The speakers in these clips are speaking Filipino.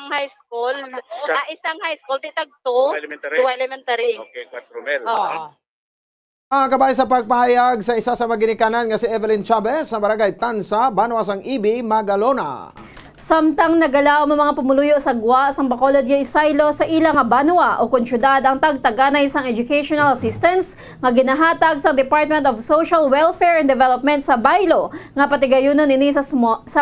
high school. Isang high school, titag Elementary. 2 elementary. Okay, 4 mil. Oo. Kabay sa pagpahayag sa isa sa maginikanan nga si Evelyn Chavez sa barangay Tansa, Banuasang Ibi, Magalona. Samtang nagalaw ang mga pumuluyo sa gwa sang Bacolod nga isaylo sa ilang nga banwa o konsyudad ang tagtaganay sang educational assistance nga ginahatag sa Department of Social Welfare and Development sa Baylo nga patigayunon ini sa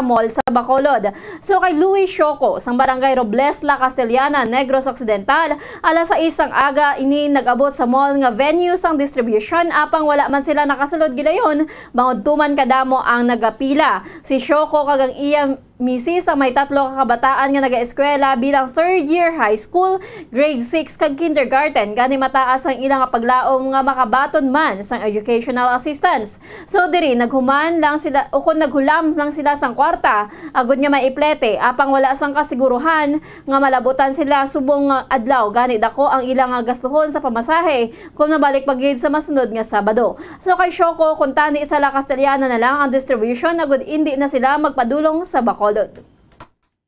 mall sa Bacolod. So kay Louis Sioco sang barangay Robles, La Castellana, Negros Occidental, alas 6 ang aga ini nag-abot sa mall nga venue sang distribution apang wala man sila nakasulod gidayon bangod tuman kadamo ang nagapila. Si Sioco kagang iya misis ang may 3 ka kabataan nga naga-eskwela bilang 3rd year high school, grade 6 kag kindergarten gani mataas ang ilang paglaom nga makabaton man sang educational assistance. So diri naghuman lang sila o kung naghulam lang sila sang kwarta agud nga maiplete apang wala sang kasiguruhan nga malabutan sila subong adlaw gani dako ang ilang gastuhon sa pamasahe kung nabalik pagid sa masunod nga Sabado. So kay Sioco kung tani sa La Castellana na lang ang distribution agud hindi na sila magpadulong sa Bacolod.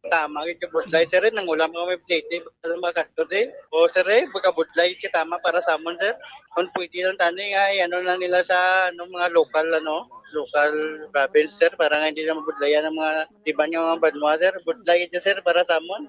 Tama, ikabudlay sir rin, nangulam kami plate, makasto din. O sir pagkabudlay tama para sa amon sir. Kung pwede lang tani ay ano na nila sa mga local province sir, para nga hindi na mabudlayan ng mga iba ng mga banwa sir. Budlay ito sir para sa amon.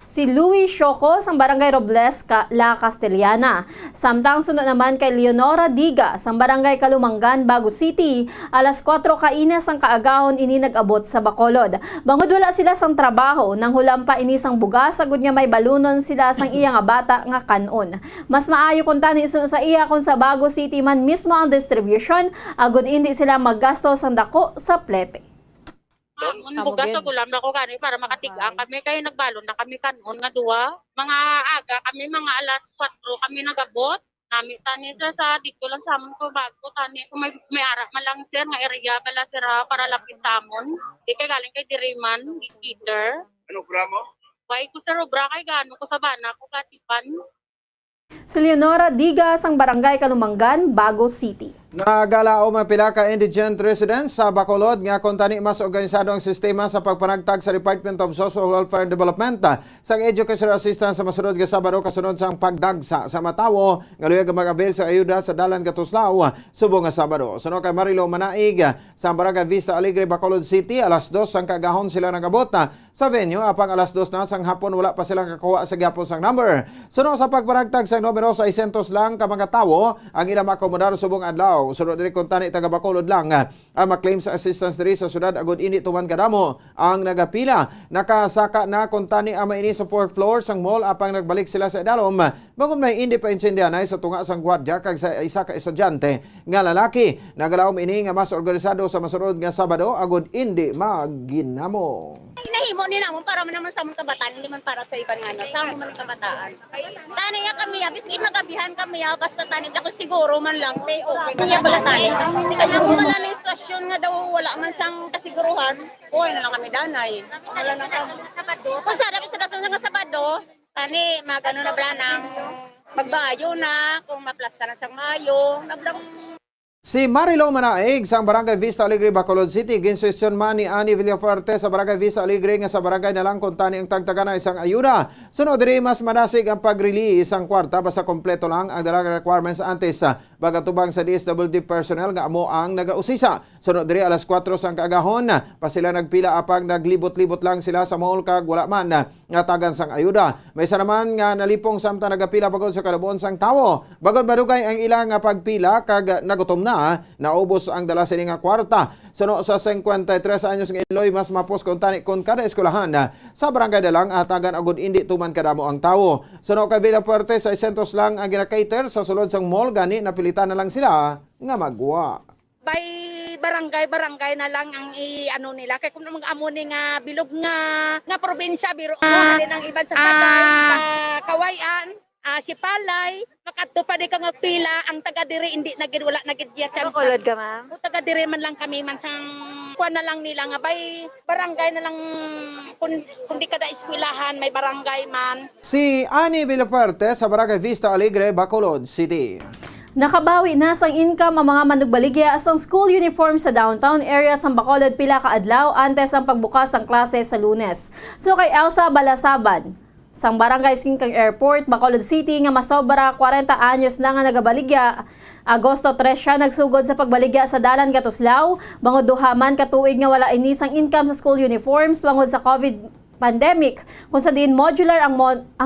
Si Louis Sioco sang barangay Robles, La Castellana. Samtang sunod naman kay Leonora Diga sang barangay Kalumangan, Bago City, alas 4 kainas ang kaagahon ini nag-abot sa Bacolod. Bangod wala sila sang trabaho nang hulam pa ini sang bugas sagud nga may balunon sila sang iya nga bata nga kanon. Mas maayo kung tani sa iya kung sa Bago City man mismo ang distribution agud hindi sila maggasto sang dako sa plete. Bugas sa gulam na ko gani para makatigaan kami kay nagbalon na kami kanon nga duwa. Mga aga kami mga alas 4 kami nagabot. Nami tani sir sa dito lang sa amon ko bago tani kung may ara man lang sir nga area bala sir para lapit sa amon. Di kay galing kay Diriman, Peter. Ano programo? Why ko sa Robra kay gano ko sa bana ko katipan. Si Leonora Diga sang barangay Kalumangan, Bago City. Nagalao ang pila ka indigent residents sa Bacolod nga kung tani mas organisado ang sistema sa pagpanagtag sa Department of Social Welfare and Development sa educational assistance sa masunod nga Sabado kasunod sang pagdagsa sa matawo nga luyag mag-avail sa ayuda sa dalan Katuslao subong nga Sabado. Suno kay Marilo Manaig sa barangay Vista Alegre, Bacolod City, alas 2 sang kagahon sila nagabot sa venue apang alas 2 na sang hapon wala pa silang kakuha sa gyapon sang number. Suno sa pagpanagtag sa numero 600 lang ka mga tawo ang ilang makomodar subong adlaw. Sunod diri kung tani taga Bacolod lang ang maklaim sa assistance diri sa syudad agud ini tuman kadamo ang nagapila. Nakasaka na kung tani ang maini sa 4th floor sang mall apang nagbalik sila sa idalom bangod may hindi pa insendihanay sa tunga sang gwardiya kag sa isa ka estudyante nga lalaki. Nagalawom ini nga mas organisado sa masunod nga Sabado agud hindi magginamo. Hinahimo nila mo para naman sa mga kabataan, hindi man para sa ibang ano, sa mga kabataan. Tani ya kami ya, biskin magabihan kami ya, basta tani ako siguro man lang, te okay. Kaya pala tani. Kaya kung wala na yung sitwasyon nga daw, wala man sang kasiguruhan, okay na lang kami danay. Wala na kami. Kung sarap isa na nga Sabado, tani magano na bala nang magbayo na, kung maplasta na sang mayo, nablang. Si Marilo Manaig sa barangay Vista Alegre, Bacolod City, ginswestyon man ni Ani Villafuerte sa barangay Vista Alegre nga sa barangay na lang kung tani ang tagtagan isang ayuda. Sunod diri mas manasig ang pag-release ang kwarta basta kompleto lang ang dalang requirements antes sa bagatubang sa DSWD personnel nga amo ang nagausisa. Sunod diri alas 4 sang kaagahon pa sila nagpila apang naglibot-libot lang sila sa mall kag wala man nga tagan sang ayuda. May isa naman nga nalipong samtang nagapila bagod sa kalabuon sang tawo. Bagod madugay ang ilang pagpila kag nagutom na naubos ang dala sini nga kwarta. Suno sa 53 anyos ng Iloy mas mapos kung tani kon kada eskwelahan sa barangay dalang atagan agud indi tuman kadamo ang tawo. Suno kay Villafuerte sa 600 lang ang ginakater sa sulod sang mall gani napilitan na lang sila nga magwa. By barangay na lang ang i-ano nila kay kung mag-amo ni nga bilog nga probinsya biro din ang iban sa Kawayan. Si Palay, makadto pa di ka pila ang taga diri hindi nagid wala nagid ya chance. Bacolod ka ma'am? O taga diri man lang kami man sang kuan na lang nila nga bay barangay na lang kung di kada eskwelahan may barangay man. Si Ani Villafuerte sa barangay Vista Alegre, Bacolod City. Nakabawi na sang income ang mga manugbaligya sang school uniform sa downtown area sa Bacolod pila ka adlaw antes ang pagbukas ng klase sa Lunes. So kay Elsa Balasaban, sang Barangay Singkang Airport, Bacolod City nga masobra 40 anyos na nga nagabaligya. Agosto 3 siya nagsugod sa pagbaligya sa Dalan Katuslaw, bangod duhaman katuig nga wala inisang income sa school uniforms bangod sa COVID pandemic, kung sa din modular ang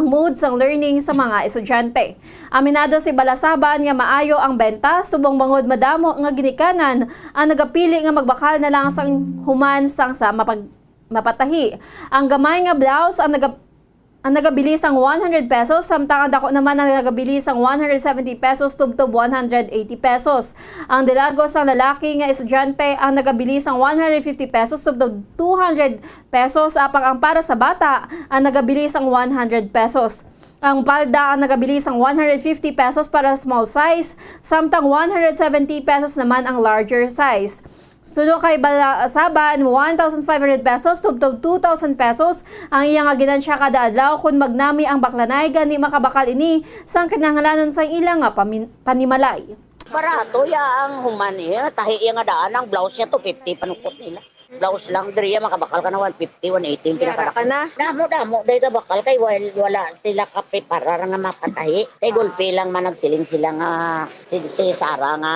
modes ng learning sa mga estudyante. Aminado si Balasaban nga maayo ang benta, subong bangod madamo nga ginikanan ang nagapili nga magbakal na lang sang human sang sa mapatahi. Ang gamay nga blouse ang nagabili sang 100 pesos, samtang ang dako naman ang nagabili sang 170 pesos tubtob 180 pesos. Ang dilargo sang lalaki nga estudyante ang nagabili sang 150 pesos tubtob 200 pesos, apang ang para sa bata ang nagabili sang 100 pesos. Ang palda ang nagabili sang 150 pesos para small size, samtang 170 pesos naman ang larger size. Sunod kay Balasaban, 1,500 pesos tubtob 2,000 pesos ang iyang ginansya kada adlaw kun magnami ang baklanay gani makabakal ini sang kinahanglanon sang ilang nga panimalay. Barato ya ang human niya, tahi iya nga daan ang blouse niya 250 panukot nila. Blouse lang diri makabakal ka na 150, 180 pinakadako na. Damo dahil bakal kay wala sila kaprepara nga mapatahi. Kay gulpi lang man nagsiling sila nga si Sara nga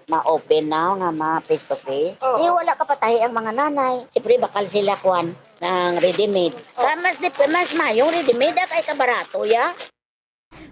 ma-open na nga ma-face to face. Wala kapatahi ang mga nanay. Siyempre bakal sila kuan ng ready-made. Mas mayong ready-made kay kabarato ya.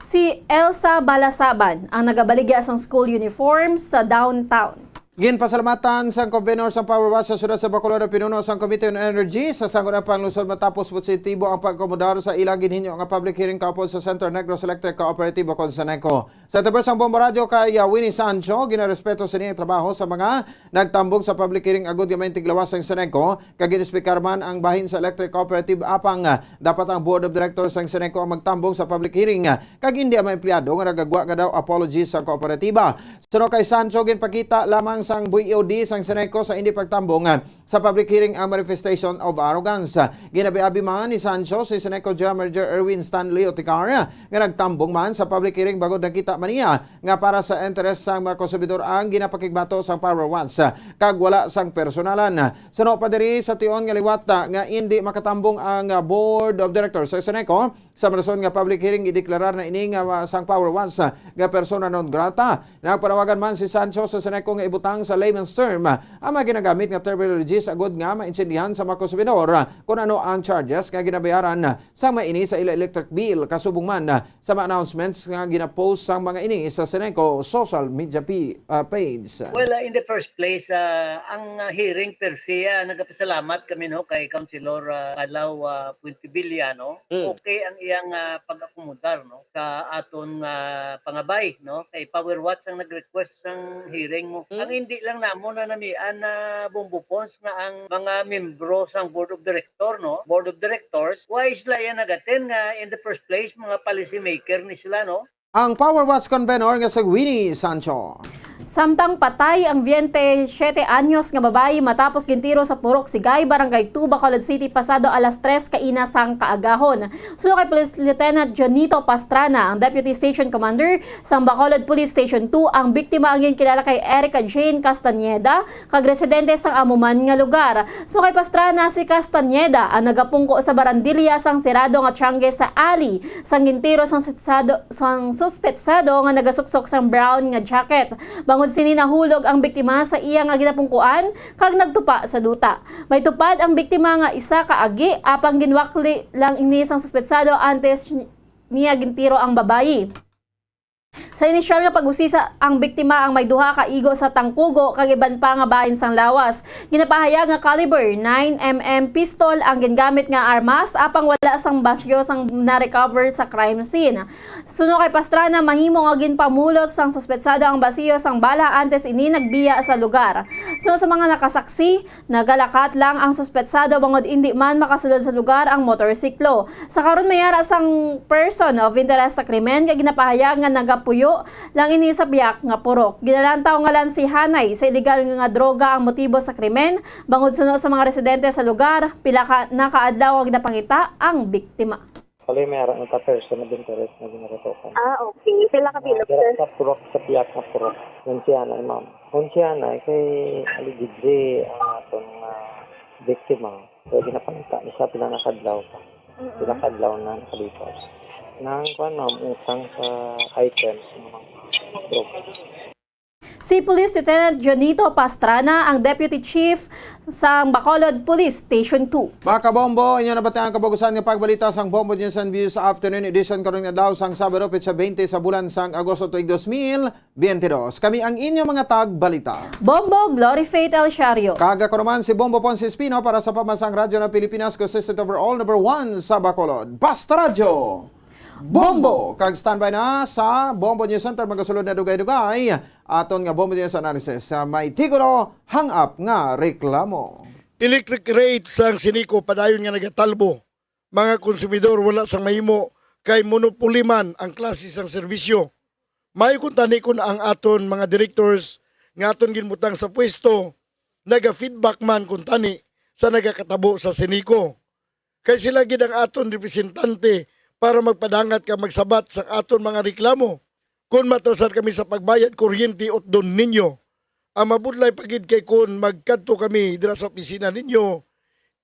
Si Elsa Balasaban ang nagabaligya sang school uniforms sa downtown. Ginpasalamatan sang convener sang Power Watch sa syudad sa Bacolod ang pinuno sang Committee on Energy sa sangguniang panlusod matapos positibo ang pagkomodar sa ilang ginhinyo nga public hearing kaupod sa Centro Negros Electric Cooperative o Seneco. Sa tabers ang bomba radyo kay Winnie Sancho, ginarespeto sa niyang trabaho sa mga nagtambong sa public hearing agud nga may tiglawas sang Seneco, kag ginespikar man ang bahin sa Electric Cooperative apang dapat ang Board of Directors sang Seneco ang magtambong sa public hearing kag hindi ang mga empleyado nga nagagwa nga daw apologies sa kooperatiba. Suno kay Sancho, ginpakita lamang sang BOD sang Seneco sa hindi pagtambong sa public hearing ang manifestation of arrogance. Ginabi-abi man ni Sancho si Seneco General Manager Erwin Stanley Oticar nga nagtambong man sa public hearing bago nakita man niya nga para sa interes sang mga konsumidor ang ginapakigbato sang Power Watch kag wala sang personalan. Suno pa diri sa tion nga liwat nga hindi makatambong ang Board of Directors sa Seneco sa rason nga public hearing ideklarar na ini nga sang Power Watch nga persona non grata. Nagpanawagan man si Sancho sa Seneco nga ibutang sa layman's term ang mga ginagamit nga terminologies agud nga maintindihan sa mga konsumidor kung ano ang charges nga ginabayaran sa mga ini sa electric bill kasubong man sa mga announcements nga ginapost sa mga ini sa Seneco social media page. Well, in the first place, ang hearing per se, nagpasalamat kami kay Councilor Alaw Puentibiliano. Okay ang iyang pag-akomodar sa aton pangabay, kay Power Watch ang nag-request ng hearing mo. Ang hindi lang namo na namian na bumbupons nga ang mga membro sa Board of Directors, why sila yan nagaten nga in the first place mga policy maker ni sila, Ang Power Watch convener nga si Winnie Sancho. Samtang patay ang 27 anyos nga babayi matapos gintiro sa Purok Sigay, Barangay 2, Bacolod City pasado alas 3 kaina sang kaagahon. Suno kay Police Lieutenant Jonito Pastrana, ang Deputy Station Commander sa Bacolod Police Station 2, ang biktima ang kilala kay Erica Jane Castañeda, kag residente sang amuman nga lugar. So kay Pastrana, si Castañeda ang nagapungko sa barandilya sang sirado nga tiyangge sa ali sang gintiro sang suspetsado nga nagasuksok sang brown nga jacket. Bangod sini nahulog ang biktima sa iya nga ginapungkuan kag nagtupa sa duta. May tupad ang biktima nga isa ka agi apang ginwakli lang ini sang suspetsado antes niya gintiro ang babayi. Sa inisyal nga pag-usisa, ang biktima ang may duha ka igo sa tangkugo kag iban pa nga bahin sang lawas. Ginapahayag nga caliber 9mm pistol ang gingamit nga armas apang wala sang basyo sang na-recover sa crime scene. Suno kay Pastrana, mahimo nga ginpamulot sang suspetsado ang basyo sang bala antes ini nagbiya sa lugar. So sa mga nakasaksi, nagalakat lang ang suspetsado bangod hindi man makasulod sa lugar ang motorsiklo. Sa karon mayara sang person of interest sa krimen kay ginapahayag nga nagapuyo lang ini sa biyak nga purok. Ginalantaw nga lang si Hanay sa illegal nga droga ang motibo sa krimen. Bangod suno sa mga residente sa lugar, pila ka nakaadlaw ang napangita ang biktima. Kali mayroon ng person na binteres na ginaratokan. Okay. Sila kabilog, Direct sa purok sa piyak na purok. Yan siya na, ma'am. Kung siya na, kay aligidri ang atong biktima. Pwede na panita niya siya pinanakadlaw pa. Pinakadlaw na nakalipas. Nang kung ma'am, utang sa items ng mga purok. Si Police Lieutenant Jonito Pastrana ang Deputy Chief sa Bacolod Police Station 2. Mga kabombo, inyo nabatian ang kabagusan ng pagbalita sang Bombo News and Views Afternoon Edition karong adlaw sang Sabado petsa 20 sa bulan sang Agosto tuig 2022. Kami ang inyong mga tagbalita. Bombo Glory Faith El Shario. Kaga ko naman si Bombo Ponce Espino para sa pamansang radyo ng Pilipinas, consistent overall number 1 sa Bacolod. Basta Radyo! Bombo! Kag standby na sa Bombo News Center magasulod na dugay-dugay aton nga Bombo News Analysis sa may tigulo hang-up nga reklamo. Electric rate sang siniko padayon nga nagatalbo. Mga konsumidor wala sang mahimo kay monopoly man ang klase sang serbisyo. May kun tani kun ang aton mga directors nga aton ginbutang sa pwesto naga-feedback man kun tani sa nagakatabo sa siniko. Kay sila gid ang aton representante para magpadangat ka magsabat sa aton mga reklamo. Kung matrasad kami sa pagbayad kuryente at doon ninyo, ang mabudlay pagid kay kung magkadto kami dira sa opisina ninyo,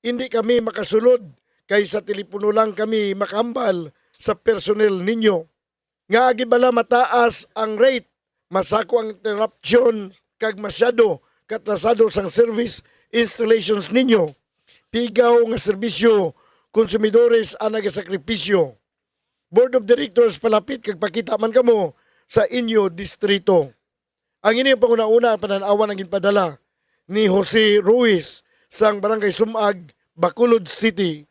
hindi kami makasunod kay sa telepono lang kami makambal sa personnel ninyo. Nga agi bala mataas ang rate, masako ang interruption kag masyado katrasado sang service installations ninyo. Pigaw nga serbisyo, konsumidores ang nagasakripisyo. Board of Directors palapit kag pakita man kamo sa inyo distrito. Ang ini panguna-una ang pananawan ang ginpadala ni Jose Ruiz sang Barangay Sumag, Bacolod City.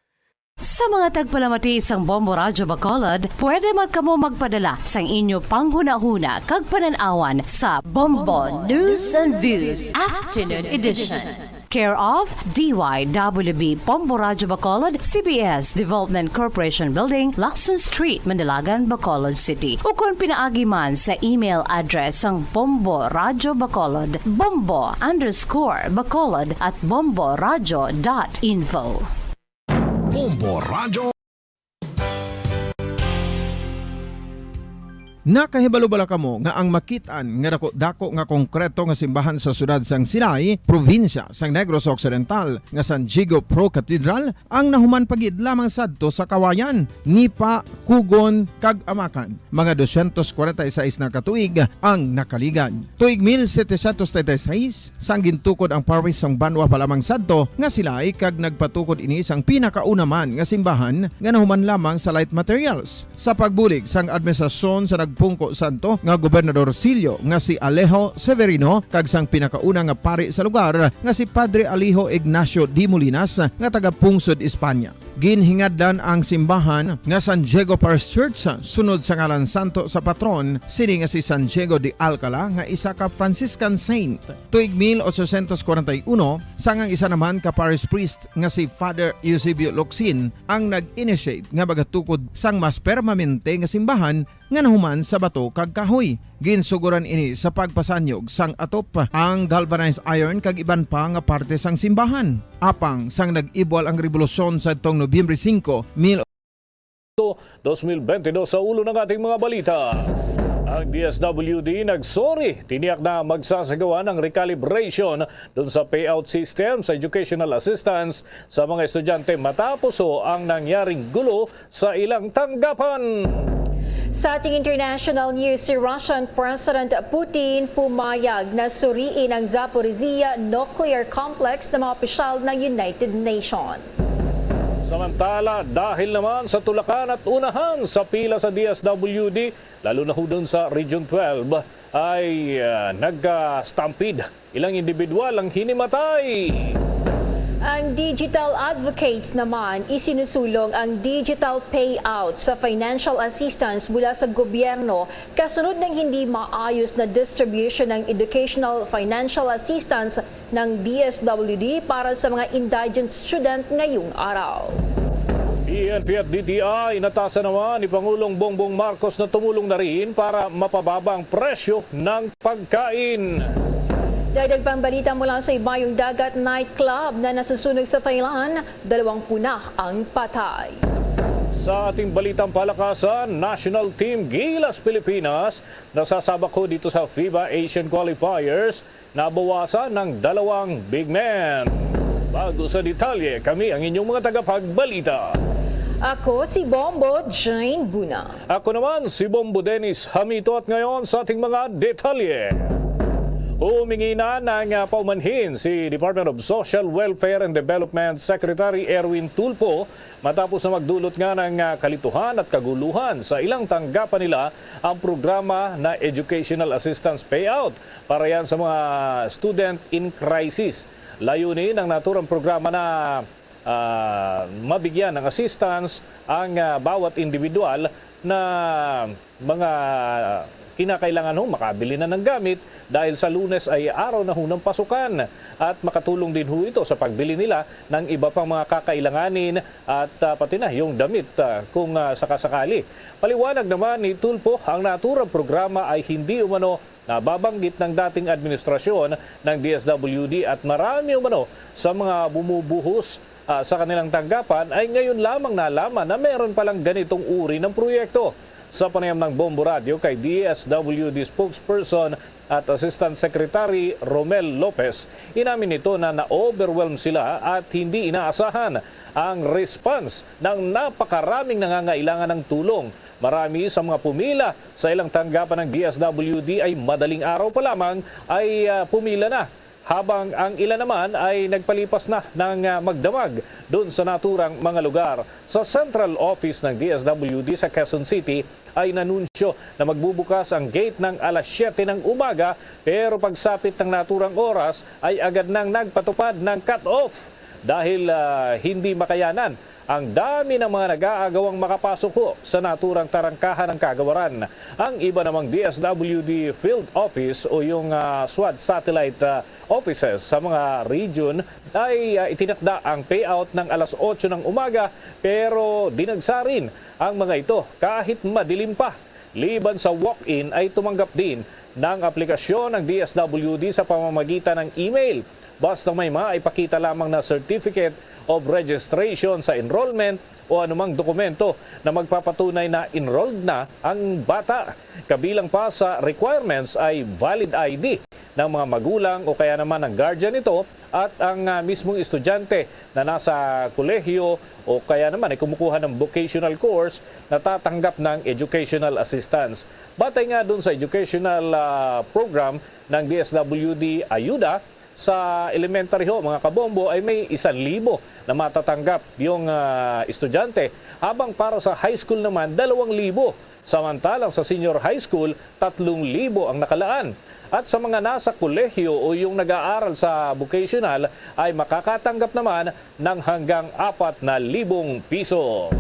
Sa mga tagpalamati sang Bombo Radyo Bacolod, pwede man kamo magpadala sang inyo panghuna-huna kag pananawan sa Bombo News and Views Afternoon Edition. Care of DYWB Bombo Radyo Bacolod, CBS Development Corporation Building, Lacson Street, Mandalagan, Bacolod City. O kung pinaagi man sa email address ang Bombo Radyo Bacolod, bombo_bacolod@bomboradyo.info. Bombo Radyo. Nakahibalo bala kamo nga ang makitaan nga dako nga konkreto nga simbahan sa sudad sang Sinay, probinsya sang Negros Occidental nga San Diego Pro Cathedral ang nahuman pagid lamang sadto sa Kawayan, Nipa, Kugon kag Amakan. Mga 246 na katuig ang nakaligan. Tuig 1736 sang gintukod ang parish sang Banwa pa lamang sadto nga silay kag nagpatukod ini sang pinakauna man nga simbahan nga nahuman lamang sa light materials. Sa pagbulig sang administrasyon sa Pungko Santo nga Gobernador Silio nga si Alejo Severino kag sang pinakauna nga pari sa lugar nga si Padre Alijo Ignacio D. Molinas nga taga Pungsod, Espanya. Ginhingadlan ang simbahan nga San Diego Parish Church sunod sa ngalan santo sa patron sini nga si San Diego de Alcala nga isa ka Franciscan saint. Tuig 1841 sangang isa naman ka parish priest nga si Father Eusebio Locsin ang nag-initiate nga bagatukod sang mas permanente nga simbahan nga nahuman sa bato kag kahoy. Ginsuguran ini sa pagpasanyog sang atop ang galvanized iron kag iban pa nga parte sang simbahan. Apang sang nag-ibwal ang revolusyon sa tong Nobyembre 5, 2022 sa ulo ng ating mga balita. Ang DSWD nagsorry, tiniyak na magsasagawa ng recalibration doon sa payout system sa educational assistance sa mga estudyante matapos ang nangyaring gulo sa ilang tanggapan. Sa ating international news, si Russian President Putin pumayag na suriin ang Zaporizhia Nuclear Complex ng mga opisyal ng United Nations. Samantala, dahil naman sa tulakan at unahan sa pila sa DSWD, lalo na doon sa Region 12, ay nag-stampede. Ilang individual ang hinimatay. Ang Digital Advocates naman isinusulong ang digital payout sa financial assistance mula sa gobyerno kasunod ng hindi maayos na distribution ng educational financial assistance ng DSWD para sa mga indigent student ngayong araw. PNP at DTI inatasan naman ni Pangulong Bongbong Marcos na tumulong na rin para mapababa ang presyo ng pagkain. Dagdag pang balita mula sa Ibayong Dagat nightclub na nasusunog sa Thailand, 20 na ang patay. Sa ating balitang palakasan, National Team Gilas Pilipinas nasasabak ho dito sa FIBA Asian Qualifiers, nabawasan ng 2 big men. Bago sa detalye, kami ang inyong mga tagapagbalita. Ako si Bombo Jane Buna. Ako naman si Bombo Dennis Hamito at ngayon sa ating mga detalye. Humingi na ng paumanhin si Department of Social Welfare and Development Secretary Erwin Tulfo matapos na magdulot nga ng kalituhan at kaguluhan sa ilang tanggapan nila ang programa na Educational Assistance Payout para yan sa mga student in crisis. Layunin ng naturang programa na mabigyan ng assistance ang bawat individual na mga kinakailangan makabili na ng gamit dahil sa Lunes ay araw na ng pasukan at makatulong din ito sa pagbili nila ng iba pang mga kakailanganin at pati na yung damit kung sakasakali. Paliwanag naman ni Tulfo, ang naturang programa ay hindi umano nababanggit ng dating administrasyon ng DSWD at marami umano sa mga bumubuhos sa kanilang tanggapan ay ngayon lamang nalaman na meron palang ganitong uri ng proyekto. Sa panayam ng Bombo Radio kay DSWD spokesperson at Assistant Secretary Romel Lopez, inamin nito na na-overwhelm sila at hindi inaasahan ang response ng napakaraming nangangailangan ng tulong. Marami sa mga pumila sa ilang tanggapan ng DSWD ay madaling araw pa lamang ay pumila na, habang ang ilan naman ay nagpalipas na ng magdamag doon sa naturang mga lugar. Sa Central Office ng DSWD sa Quezon City ay nanunsyo na magbubukas ang gate ng alas 7 ng umaga, pero pagsapit ng naturang oras ay agad nang nagpatupad ng cut-off dahil hindi makayanan ang dami ng mga nag-aagawang makapasok po sa naturang tarangkahan ng kagawaran. Ang iba namang DSWD Field Office o yung SWAT Satellite Offices sa mga region ay itinakda ang payout ng alas 8 ng umaga, pero dinagsarin ang mga ito kahit madilim pa. Liban sa walk-in ay tumanggap din ng aplikasyon ng DSWD sa pamamagitan ng email. Basta may maipakita lamang na certificate of registration sa enrollment o anumang dokumento na magpapatunay na enrolled na ang bata. Kabilang pa sa requirements ay valid ID ng mga magulang o kaya naman ng guardian nito at ang mismong estudyante na nasa kolehiyo o kaya naman ay kumukuha ng vocational course na tatanggap ng educational assistance. Batay nga dun sa educational program ng DSWD Ayuda, sa elementary ho, mga kabombo, ay may 1,000 na matatanggap yung estudyante. Habang para sa high school naman, 2,000. Samantalang sa senior high school, 3,000 ang nakalaan. At sa mga nasa kolehiyo o yung nag-aaral sa vocational ay makakatanggap naman ng hanggang 4,000 piso.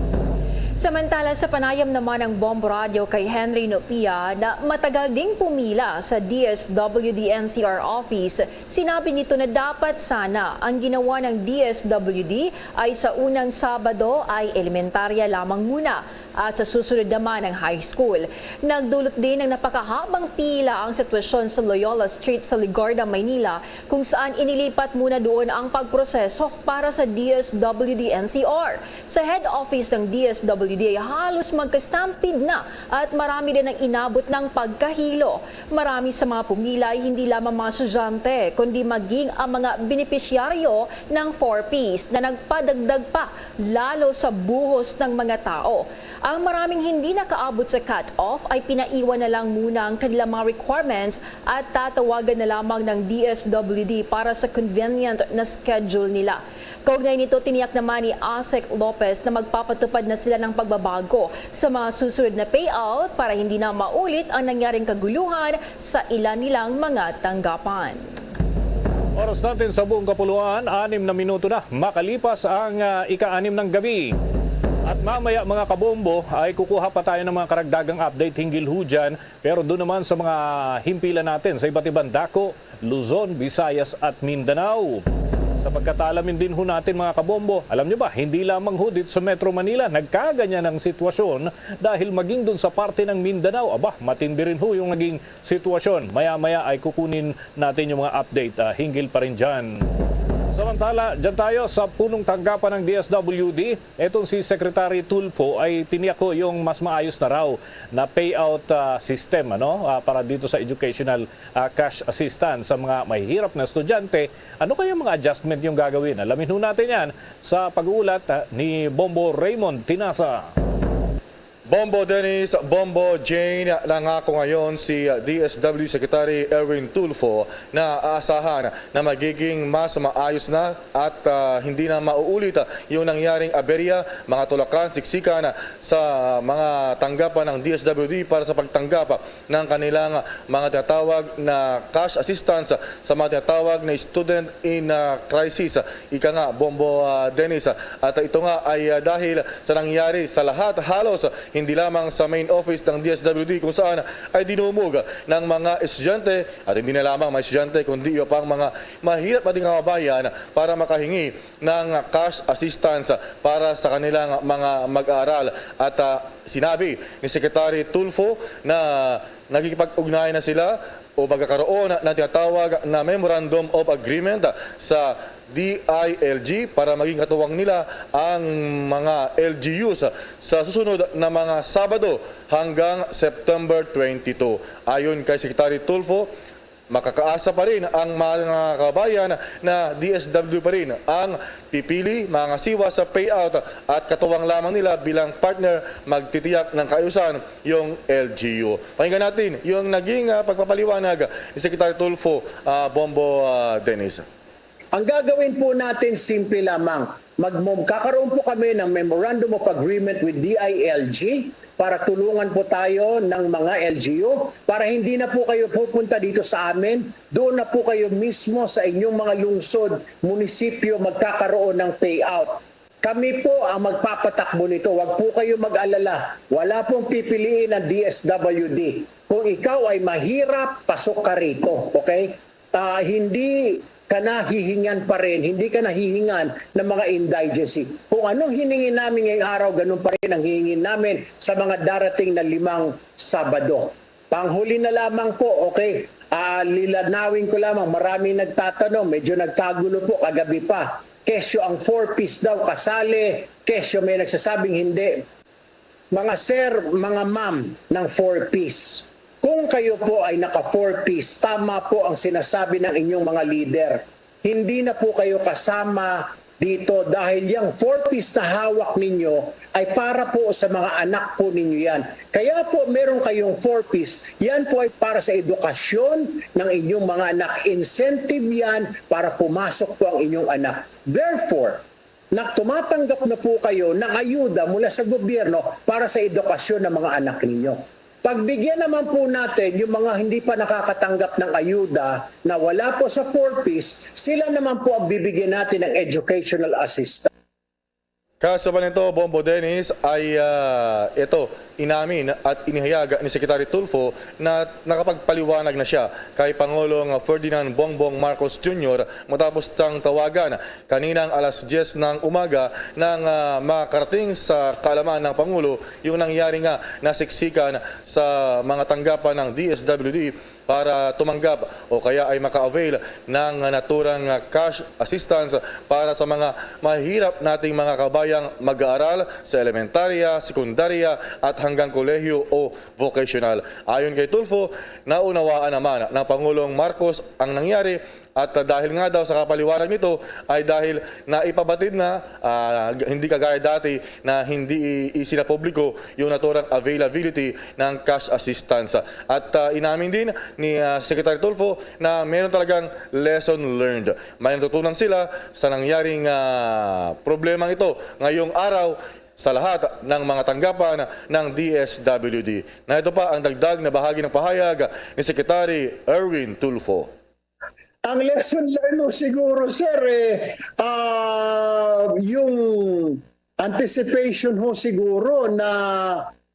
Samantala sa panayam naman ng Bombo Radio kay Henry Nopia na matagal ding pumila sa DSWD NCR office, sinabi nito na dapat sana ang ginawa ng DSWD ay sa unang Sabado ay elementarya lamang muna at sa susunod naman ng high school. Nagdulot din ng napakahabang pila ang sitwasyon sa Loyola Street sa Ligarda, Maynila, kung saan inilipat muna doon ang pagproseso para sa DSWD NCR. Sa head office ng DSWD ay halos magka-stampede na at marami din ang inabot ng pagkahilo. Marami sa mga pumila ay hindi lamang mga estudyante, kundi maging ang mga benepisyaryo ng 4Ps na nagpadagdag pa lalo sa buhos ng mga tao. Ang maraming hindi nakaabot sa cut-off ay pinaiwan na lang muna ang kanilang mga requirements at tatawagan na lamang ng DSWD para sa convenient na schedule nila. Kaugnay nito, tiniyak naman ni Asek Lopez na magpapatupad na sila ng pagbabago sa mga susunod na payout para hindi na maulit ang nangyaring kaguluhan sa ilan nilang mga tanggapan. Oras natin sa buong kapuluan, 6 na minuto na makalipas ang ika-6 ng gabi. At mamaya mga kabombo ay kukuha pa tayo ng mga karagdagang update hinggil ho dyan. Pero doon naman sa mga himpilan natin sa iba't ibang dako, Luzon, Visayas at Mindanao. Sa pagkatalamin din ho natin mga kabombo, alam nyo ba, hindi lamang ho dito sa Metro Manila nagkaganyan ang sitwasyon dahil maging doon sa parte ng Mindanao, matindi rin ho yung naging sitwasyon. Maya-maya ay kukunin natin yung mga update hinggil pa rin dyan Samantala, dyan tayo sa punong tanggapan ng DSWD. Itong si Secretary Tulfo ay tiniyak ko yung mas maayos na raw na payout system para dito sa educational cash assistance sa mga mahihirap na estudyante. Ano kaya mga adjustment yung gagawin? Alamin ho natin yan sa pag-uulat ni Bombo Raymond Tinasa. Bombo Dennis, Bombo Jane, nangako ngayon si DSW Secretary Erwin Tulfo na aasahan na magiging mas maayos na at hindi na mauulit yung nangyaring aberya, mga tulakan, siksikan sa mga tanggapan ng DSWD para sa pagtanggap ng kanilang mga tinatawag na cash assistance sa mga tinatawag na student in crisis. Ika nga, Bombo Dennis. At ito nga ay dahil sa nangyari sa lahat halos hindi lamang sa main office ng DSWD kung saan ay dinumog ng mga estudyante at hindi na lamang mga estudyante kundi pang mga mahirap nating kababayan para makahingi ng cash assistance para sa kanilang mga mag-aaral. At sinabi ni Secretary Tulfo na nagkikipag-ugnayan na sila o magkakaroon ng tinatawag na Memorandum of Agreement sa DILG para maging katuwang nila ang mga LGUs sa susunod na mga Sabado hanggang September 22. Ayon kay Secretary Tulfo, makakaasa pa rin ang mga kabayan na DSW pa rin ang pipili, mga siwa sa payout at katuwang lamang nila bilang partner magtitiyak ng kaayusan yung LGU. Pakinggan natin yung naging pagpapaliwanag ni Secretary Tulfo, Bombo Dennis. Ang gagawin po natin simple lamang. Kakaroon po kami ng Memorandum of Agreement with DILG para tulungan po tayo ng mga LGU para hindi na po kayo pupunta dito sa amin. Doon na po kayo mismo sa inyong mga lungsod, munisipyo magkakaroon ng payout. Kami po ang magpapatakbo nito. Huwag po kayo mag-alala. Wala pong pipiliin ng DSWD. Kung ikaw ay mahirap, pasok ka rito. Okay? Hindi ka nahihingan pa rin, hindi ka nahihingan ng mga indigency. Kung anong hiningin namin ngayong araw, ganun pa rin ang hihingin namin sa mga darating na 5 Sabado. Panghuli na lamang po, okay, lilanawin ko lamang, marami nagtatanong, medyo nagkagulo po kagabi pa. Kesyo ang 4-piece daw kasali, kesyo may nagsasabing hindi. Mga sir, mga ma'am ng 4-piece. Kung kayo po ay naka 4-piece, tama po ang sinasabi ng inyong mga leader. Hindi na po kayo kasama dito dahil yung 4-piece na hawak ninyo ay para po sa mga anak po ninyo yan. Kaya po meron kayong 4-piece, yan po ay para sa edukasyon ng inyong mga anak. Incentive yan para pumasok po ang inyong anak. Therefore, tumatanggap na po kayo ng ayuda mula sa gobyerno para sa edukasyon ng mga anak ninyo. Pagbigyan naman po natin yung mga hindi pa nakakatanggap ng ayuda na wala po sa 4-piece, sila naman po ang bibigyan natin ng educational assistance. Kasabay nito, Bombo Dennis, ay ito inamin at inihayag ni Secretary Tulfo na nakapagpaliwanag na siya kay Pangulong Ferdinand Bongbong Marcos Jr. matapos tang tawagan kaninang alas 10 ng umaga nang makarating sa kaalaman ng Pangulo yung nangyari nga na siksikan sa mga tanggapan ng DSWD para tumanggap o kaya ay maka-avail ng naturang cash assistance para sa mga mahirap nating mga kabayang mag-aaral sa elementarya, sekundarya at hanggang kolehiyo o vocational. Ayon kay Tulfo, naunawaan naman ng Pangulong Marcos ang nangyari at dahil nga daw sa kapaliwanag nito ay dahil naipabatid na hindi kagaya dati na hindi isinapubliko yung naturang availability ng cash assistance. At inamin din ni Secretary Tulfo na meron talagang lesson learned. May natutunan sila sa nangyaring problemang ito ngayong araw sa lahat ng mga tanggapan ng DSWD. Na ito pa ang dagdag na bahagi ng pahayag ni Secretary Erwin Tulfo. Ang lesson learned mo siguro, sir, yung anticipation ho siguro na,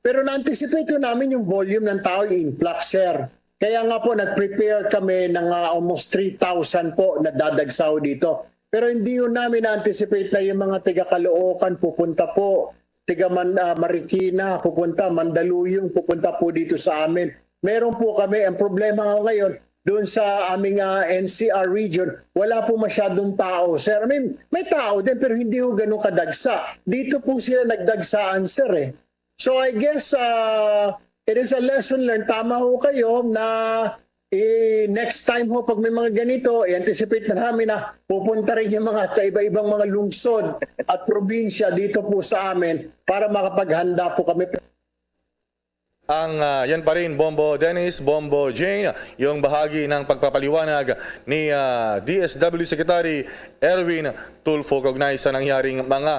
pero na-anticipate namin yung volume ng tao, yung influx, sir. Kaya nga po, nag-prepare kami ng almost 3,000 po na dadagsaw dito. Pero hindi yun namin na-anticipate na yung mga taga-Caloocan pupunta po, taga-Marikina pupunta, Mandaluyong pupunta po dito sa amin. Meron po kami, ang problema ngayon, doon sa aming NCR region, wala po masyadong tao, sir. I mean, may tao din pero hindi po ganun kadagsa. Dito po sila nagdagsaan, sir eh. So I guess it is a lesson learned. Tama ho kayo na next time ho pag may mga ganito, i-anticipate na namin na pupunta rin yung mga iba-ibang mga lungsod at probinsya dito po sa amin para makapaghanda po kami. Yan pa rin, Bombo Dennis, Bombo Jane, yung bahagi ng pagpapaliwanag ni DSW Secretary Erwin Tulfo kaugnay sa nangyaring mga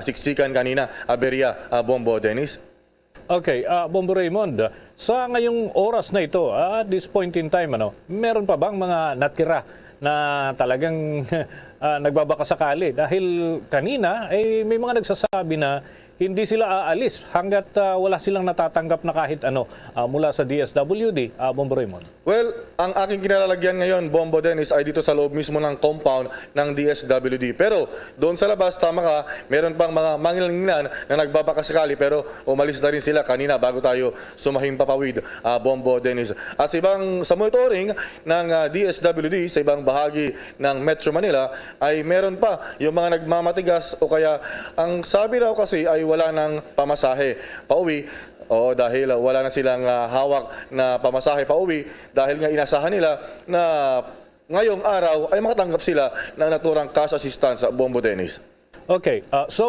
siksikan kanina, aberya, Bombo Dennis. Okay, Bombo Raymond, sa ngayong oras na ito, at this point in time, meron pa bang mga natira na talagang nagbabakasakali? Dahil kanina, may mga nagsasabi na hindi sila aalis hanggat wala silang natatanggap na kahit ano mula sa DSWD, Bombo Raymond. Well, ang aking kinalalagyan ngayon, Bombo Dennis, ay dito sa loob mismo ng compound ng DSWD. Pero doon sa labas, tama ka, meron pang mga mangilangilan na nagbabakasakali pero umalis na rin sila kanina bago tayo sumahing papawid, Bombo Dennis. At sa monitoring ng DSWD sa ibang bahagi ng Metro Manila ay meron pa yung mga nagmamatigas o kaya ang sabi raw kasi ay wala ng pamasahe pauwi. Oo, dahil wala na silang hawak na pamasahe pauwi dahil nga inasahan nila na ngayong araw ay makatanggap sila ng naturang cash assistance, Bombo Dennis. Okay, so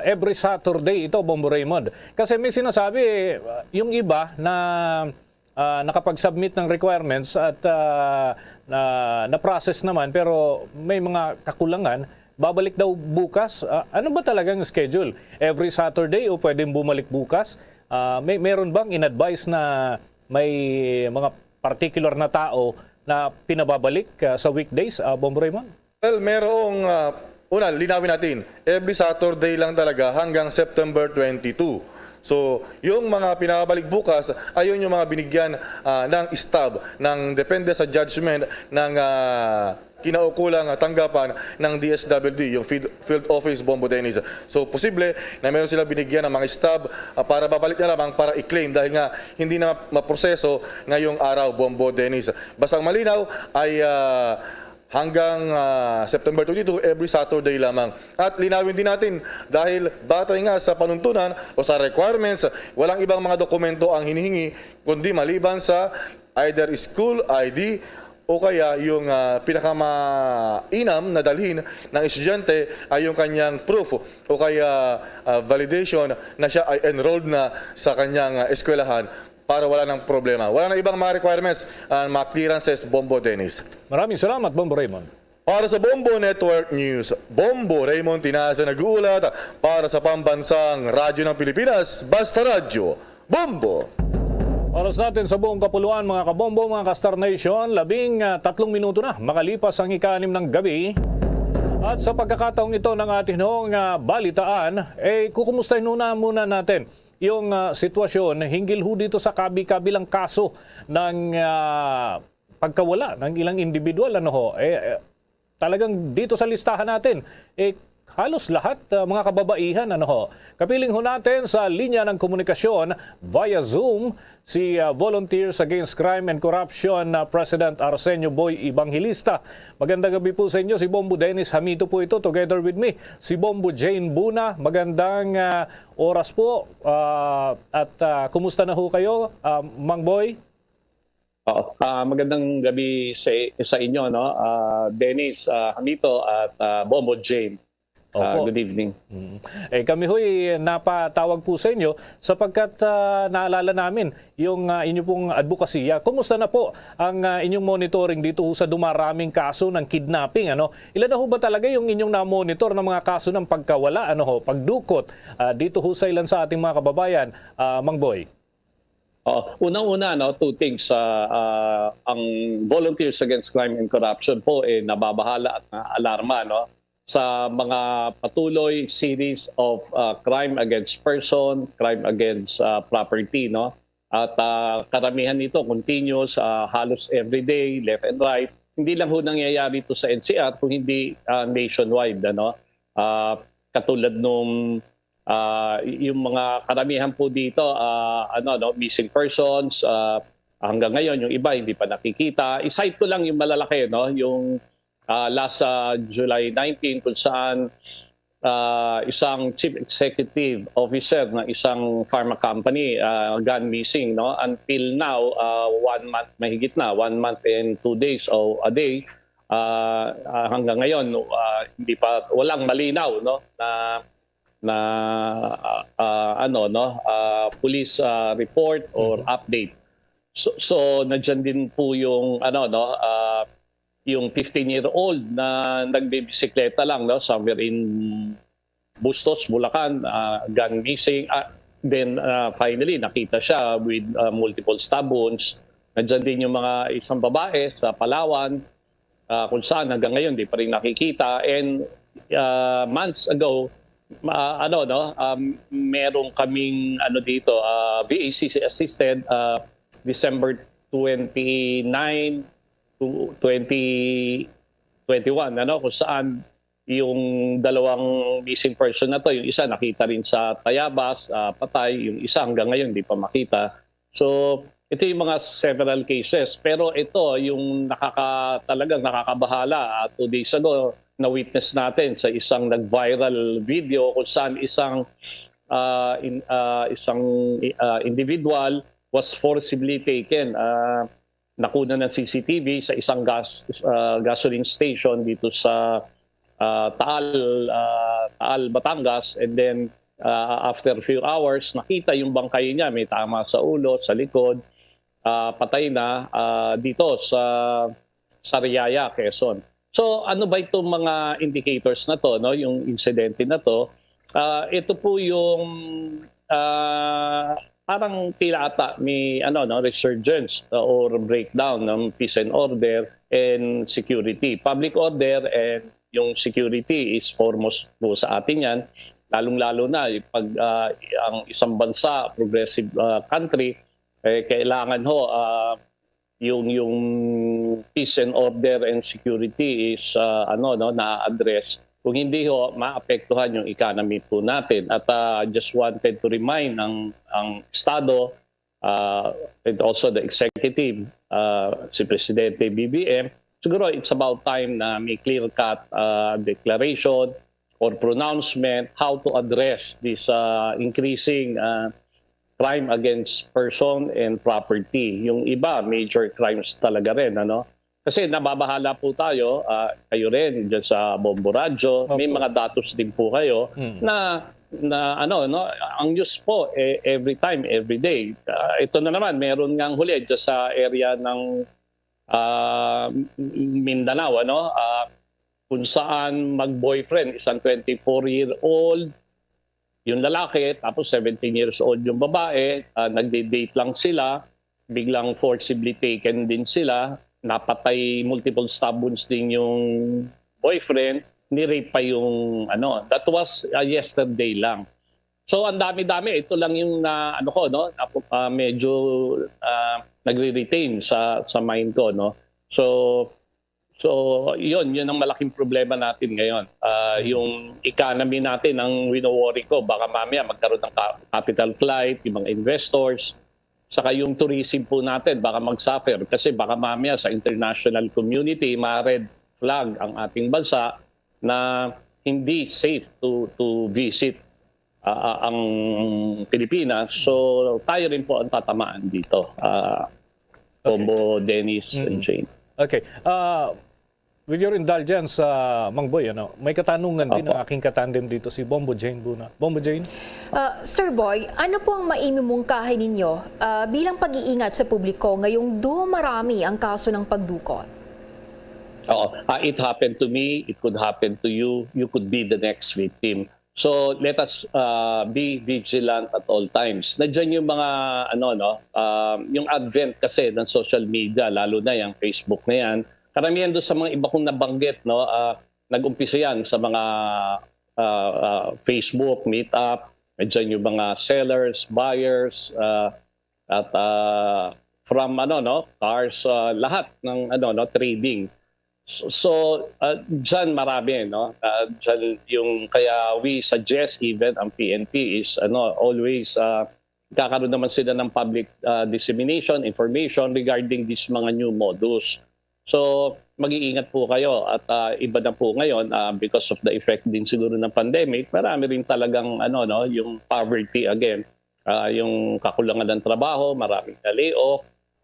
every Saturday ito, Bombo Raymond. Kasi may sinasabi yung iba na nakapag-submit ng requirements at na-process naman pero may mga kakulangan, babalik daw bukas. Ano ba talagang schedule? Every Saturday o pwedeng bumalik bukas? Meron bang in-advise na may mga particular na tao na pinababalik sa weekdays, Bombo Raymond? Well, merong, una, linawin natin, every Saturday lang talaga hanggang September 22. So, yung mga pinabalik bukas, ayun yung mga binigyan ng stab, ng depende sa judgment ng kinaukulang tanggapan ng DSWD, yung Field Office, Bombo Dennis. So, posible na meron sila binigyan ng mga stab para babalik na lamang para i-claim dahil nga hindi na maproseso ngayong araw, Bombo Dennis. Basta ang malinaw ay hanggang September 22, every Saturday lamang. At linawin din natin, dahil batay nga sa panuntunan o sa requirements, walang ibang mga dokumento ang hinihingi, kundi maliban sa either school ID o kaya yung pinakamainam na dalhin ng estudyante ay yung kanyang proof o kaya validation na siya ay enrolled na sa kanyang eskwelahan para wala ng problema. Wala na ibang mga requirements, mga clearances, Bombo Dennis. Maraming salamat, Bombo Raymond. Para sa Bombo Network News, Bombo Raymond Tinasa nag-uulat para sa pambansang radyo ng Pilipinas, Basta Radyo, Bombo! Oras natin sa buong kapuluan, mga kabombo, mga ka-Star Nation, 13 minuto na makalipas ang ika-6 ng gabi. At sa pagkakataong ito ng ating balitaan, kukumustahin muna natin yung sitwasyon hinggil ho dito sa kabi-kabilang kaso ng pagkawala ng ilang individual. Talagang dito sa listahan natin, halos lahat mga kababaihan. Kapiling ho natin sa linya ng komunikasyon via Zoom si Volunteers Against Crime and Corruption President Arsenio Boy Evangelista. Magandang gabi po sa inyo. Si Bombo Dennis Hamito po ito, together with me. Si Bombo Jane Buna. Magandang oras po. At kumusta na ho kayo, Mang Boy? Magandang gabi sa inyo, Dennis Hamito at Bombo Jane. Good evening. Kami ho'y napatawag po sa inyo sapagkat naalala namin yung inyo pong advokasya. Kumusta na po ang inyong monitoring dito sa dumaraming kaso ng kidnapping? Ilan na ho ba talaga yung inyong na-monitor ng mga kaso ng pagkawala, pagdukot dito ho sa ilan sa ating mga kababayan, Mang Boy? Unang-una, two things. Ang Volunteers Against Crime and Corruption po nababahala at alarma sa mga patuloy series of crime against person, crime against property, At karamihan nito continuous, halos everyday, left and right. Hindi lang ho nangyayari ito sa NCR, kung hindi nationwide, katulad nung yung mga karamihan po dito, missing persons, hanggang ngayon yung iba hindi pa nakikita. I-cite ko lang yung malalaki, no? Yung last July 19 kung saan isang chief executive officer ng isang pharma company gone missing, no? Until now 1 month mahigit na, 1 month and 2 days o a day, hanggang ngayon hindi pa, walang malinaw, no, na police report or update. So nandiyan din po yung yung 15-year-old na nagbibisikleta lang, no, somewhere in Bustos, Bulacan, gone missing. Then finally nakita siya with multiple stab wounds. Nandiyan din yung isang babae sa Palawan, kung saan hanggang ngayon di pa rin nakikita. And months ago, meron kaming dito, VACC assisted, December 29 to 2021, kung saan yung dalawang missing person na to, yung isa nakita rin sa Tayabas, patay, yung isa hanggang ngayon hindi pa makita. So ito yung mga several cases, pero ito yung talagang nakakabahala. 2 days ago na witness natin sa isang nag-viral video kung saan isang individual was forcibly taken, nakuna ng CCTV sa isang gasoline station dito sa Taal, Batangas, and then after a few hours nakita yung bangkay niya, may tama sa ulo, sa likod, patay na dito sa Sariaya, Quezon. So ano ba itong mga indicators na to, no, yung insidente na to? Ito po yung parang tila ata may resurgence or breakdown ng peace and order and security. Public order and yung security is foremost po sa atin yan. Lalong-lalo na pag ang isang bansa, progressive country, kailangan yung peace and order and security is na-address. Kung hindi maapektuhan yung economy po natin. At just wanted to remind ang Estado and also the executive, si Presidente BBM, siguro it's about time na may clear-cut declaration or pronouncement how to address this increasing crime against person and property. Yung iba, major crimes talaga rin, Kasi nababahala po tayo, kayo rin dyan sa Bombo Radyo, may mga datos din po kayo na ang news po every time, every day. Ito na naman, meron ngang huli dyan sa area ng Mindanao, kung saan mag-boyfriend, isang 24-year-old, yung lalaki, tapos 17 years old yung babae, nagde-date lang sila, biglang forcibly taken din sila, napatay, multiple stab wounds din yung boyfriend, ni-rape pa yung that was yesterday lang. So ang dami-dami, ito lang yung medyo nagre-retain sa mind ko, So yun ang malaking problema natin ngayon. Yung economy natin, ang wino-worry ko, baka mamaya magkaroon ng capital flight, yung mga investors, saka yung tourism po natin baka mag-suffer kasi baka mamaya sa international community ma-red flag ang ating bansa na hindi safe to visit ang Pilipinas. So tayo rin po ang tatamaan dito. Bombo, Dennis, and Jane. Okay. With your indulgence, Mang Boy, may katanungan din ang aking katandem dito, si Bombo Jane Buna. Bombo Jane? Sir Boy, ano po ang maimumungkahi ninyo bilang pag-iingat sa publiko ngayong dumarami ang kaso ng pagdukot? It happened to me, it could happen to you, you could be the next victim. So let us be vigilant at all times. Nandiyan yung mga yung advent kasi ng social media, lalo na yung Facebook na yan. Karamihan doon sa mga iba kong nabanggit, nag-umpisa yan sa mga Facebook, Meetup, nandiyan yung mga sellers, buyers, at from cars, lahat ng trading. So dyan marami, dyan yung kaya we suggest even ang PNP is always kakaroon naman sila ng public dissemination, information regarding these mga new modus. So, mag-iingat po kayo at iba na po ngayon because of the effect din siguro ng pandemic, marami rin talagang yung poverty again, yung kakulangan ng trabaho, maraming na-layoff.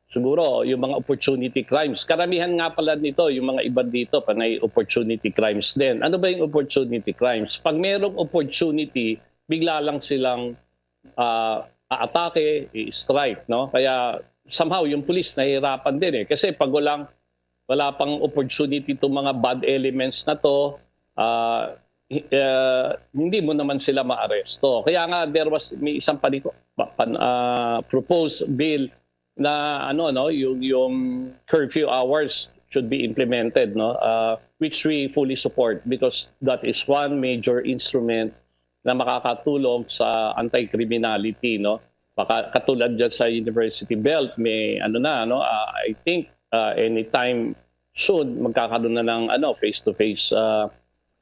Siguro, yung mga opportunity crimes. Karamihan nga pala nito, yung mga iba dito, panay opportunity crimes din. Ano ba yung opportunity crimes? Pag merong opportunity, bigla lang silang aatake, i-strike, no? Kaya somehow yung police nahihirapan din kasi pag wala pang opportunity to mga bad elements na to, hindi mo naman sila maaresto. Kaya nga may isang proposed bill na yung curfew hours should be implemented, no? Which we fully support because that is one major instrument na makakatulong sa anti-criminality, no? Katulad dyan sa University Belt, may I think anytime soon magkakaroon na ng face-to-face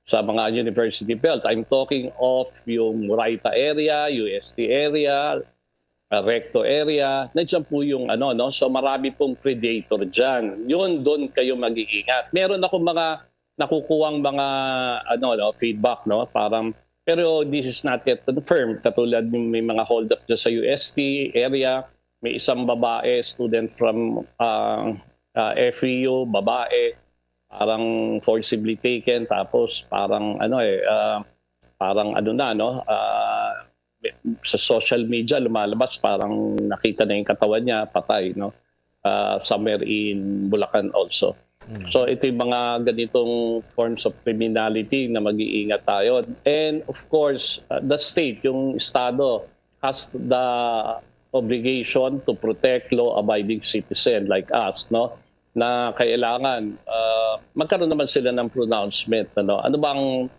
sa mga University Belt. I'm talking of yung Murayta area, UST area, Recto area. Nandiyan po yung so marami pong predator dyan. Yun, doon kayo mag-iingat. Meron ako mga nakukuhang mga feedback, no? Pero this is not yet confirmed. Katulad yung may mga hold up dyan sa UST area, may isang babae, student from FEU, babae, parang forcibly taken, tapos parang sa social media lumalabas, parang nakita na yung katawan niya, patay, no? Somewhere in Bulacan also. So ito yung mga ganitong forms of criminality na mag-iingat tayo. And of course, the state, yung Estado, has the obligation to protect law-abiding citizen like us, no? Na kailangan magkaroon naman sila ng pronouncement. Ano bang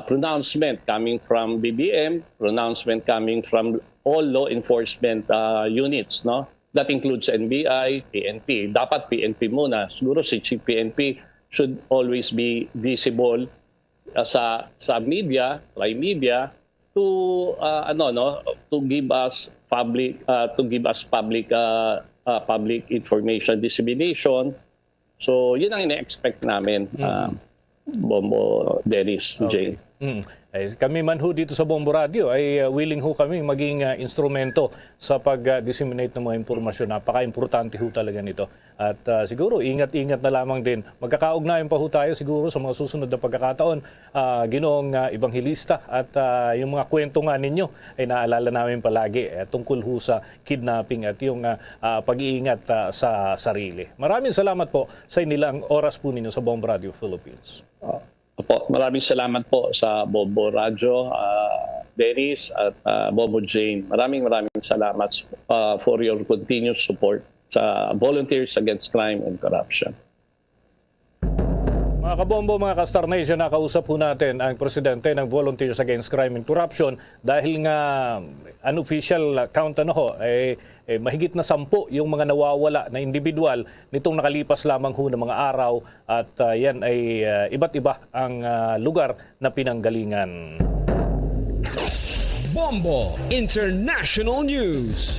pronouncement coming from BBM, pronouncement coming from all law enforcement units, no? That includes NBI, PNP. Dapat PNP muna. Siguro si Chief PNP should always be visible sa media, prime media, to give us public information dissemination. So yun ang ina-expect namin, Bombo, Dennis, Jane. Kami man ho dito sa Bombo Radio ay willing ho kami maging instrumento sa pag-disseminate ng mga impormasyon. Napaka-importante ho talaga nito. At siguro, ingat-ingat na lamang din. Magkakaugnayan pa ho tayo siguro sa mga susunod na pagkakataon. Ginoong Ibanghilista at yung mga kwento nga ninyo ay naalala namin palagi tungkol ho sa kidnapping at yung pag-iingat sa sarili. Maraming salamat po sa inilang oras po ninyo sa Bombo Radio Philippines. Opo, maraming salamat po sa Bombo Radio, Dennis at Bombo Jane. Maraming salamat for your continued support sa Volunteers Against Crime and Corruption. Mga kabombo, mga ka-Star Nation, nakausap po natin ang presidente ng Volunteers Against Crime and Corruption dahil nga unofficial count mahigit na 10 yung mga nawawala na individual nitong nakalipas lamang ho ng mga araw at yan ay iba't iba ang lugar na pinanggalingan. Bombo International News.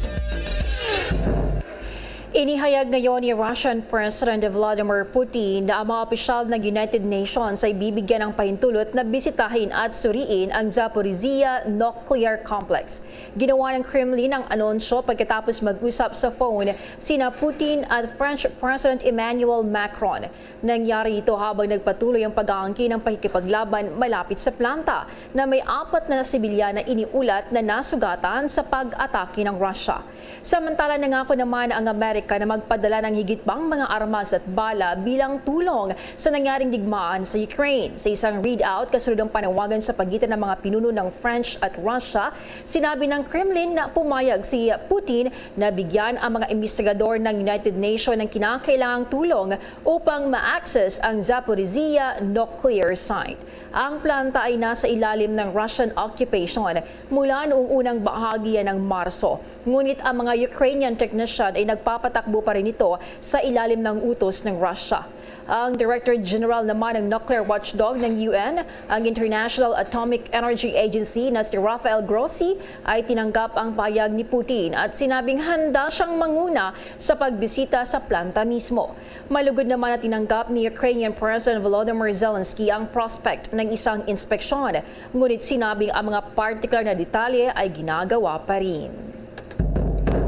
Inihayag ngayon ni Russian President Vladimir Putin na ang mga opisyal ng United Nations ay bibigyan ng pahintulot na bisitahin at suriin ang Zaporizhia Nuclear Complex. Ginawa ng Kremlin ang anunsyo pagkatapos mag-usap sa phone sina Putin at French President Emmanuel Macron. Nangyari ito habang nagpatuloy ang pag-aangkin ng pakikipaglaban malapit sa planta na may 4 na sibilyan na iniulat na nasugatan sa pag-atake ng Russia. Samantala, nangako naman ang Amerika na magpadala ng higit pang mga armas at bala bilang tulong sa nangyaring digmaan sa Ukraine. Sa isang readout kasunod ng panawagan sa pagitan ng mga pinuno ng French at Russia, sinabi ng Kremlin na pumayag si Putin na bigyan ang mga investigador ng United Nations ng kinakailangang tulong upang ma-access ang Zaporizhia nuclear site. Ang planta ay nasa ilalim ng Russian occupation mula noong unang bahagi ng Marso. Ngunit ang mga Ukrainian technician ay nagpapatakbo pa rin ito sa ilalim ng utos ng Russia. Ang Director General naman ng Nuclear Watchdog ng UN, ang International Atomic Energy Agency na si Rafael Grossi ay tinanggap ang payag ni Putin at sinabing handa siyang manguna sa pagbisita sa planta mismo. Malugod naman na tinanggap ni Ukrainian President Volodymyr Zelensky ang prospect ng isang inspeksyon, ngunit sinabing ang mga particular na detalye ay ginagawa pa rin.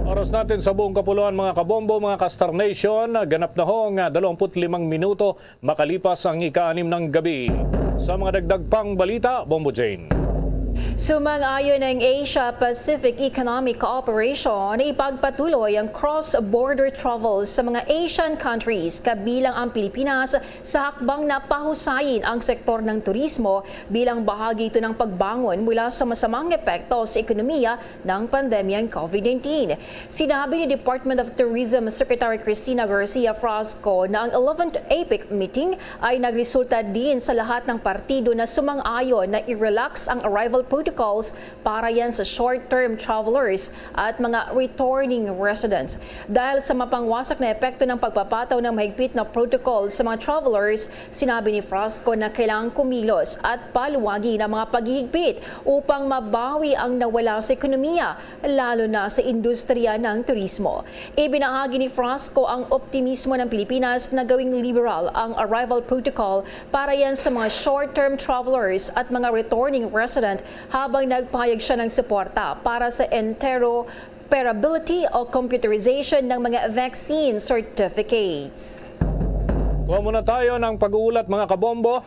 Oras natin sa buong kapuluan mga kabombo, mga Kastar Nation. Ganap na ho ang 25 minuto makalipas ang ika-6 ng gabi. Sa mga dagdag pang balita, Bombo Jane. Sumang-ayon ng Asia-Pacific Economic Cooperation na ipagpatuloy ang cross-border travels sa mga Asian countries kabilang ang Pilipinas sa hakbang na pahusayin ang sektor ng turismo bilang bahagi ito ng pagbangon mula sa masamang epekto sa ekonomiya ng pandemyang COVID-19. Sinabi ni Department of Tourism Secretary Cristina Garcia Frasco na ang 11th APEC meeting ay nagresulta din sa lahat ng partido na sumang-ayon na i-relax ang arrival protocols para yan sa short-term travelers at mga returning residents. Dahil sa mapangwasak na epekto ng pagpapataw ng mahigpit na protocols sa mga travelers, sinabi ni Frasco na kailangang kumilos at paluwagi ng mga paghihigpit upang mabawi ang nawala sa ekonomiya, lalo na sa industriya ng turismo. Ibinahagi ni Frasco ang optimismo ng Pilipinas na gawing liberal ang arrival protocol para yan sa mga short-term travelers at mga returning resident habang nagpahayag siya ng suporta para sa interoperability o computerization ng mga vaccine certificates. Kuha muna tayo ng pag-uulat mga kabombo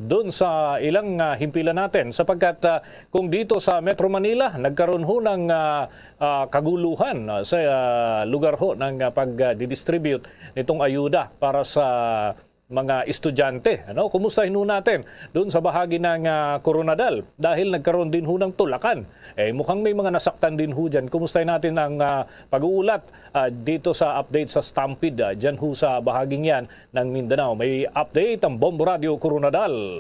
doon sa ilang himpilan natin sapagkat kung dito sa Metro Manila nagkaroon ho ng kaguluhan sa lugar ho ng pag-distribute nitong ayuda para sa mga estudyante. Kumustahin ho natin doon sa bahagi ng Coronadal dahil nagkaroon din ho ng tulakan. Mukhang may mga nasaktan din ho dyan. Kumustahin natin ang pag-uulat dito sa update sa Stampede dyan ho sa bahaging yan ng Mindanao. May update ang Bombo Radio Coronadal.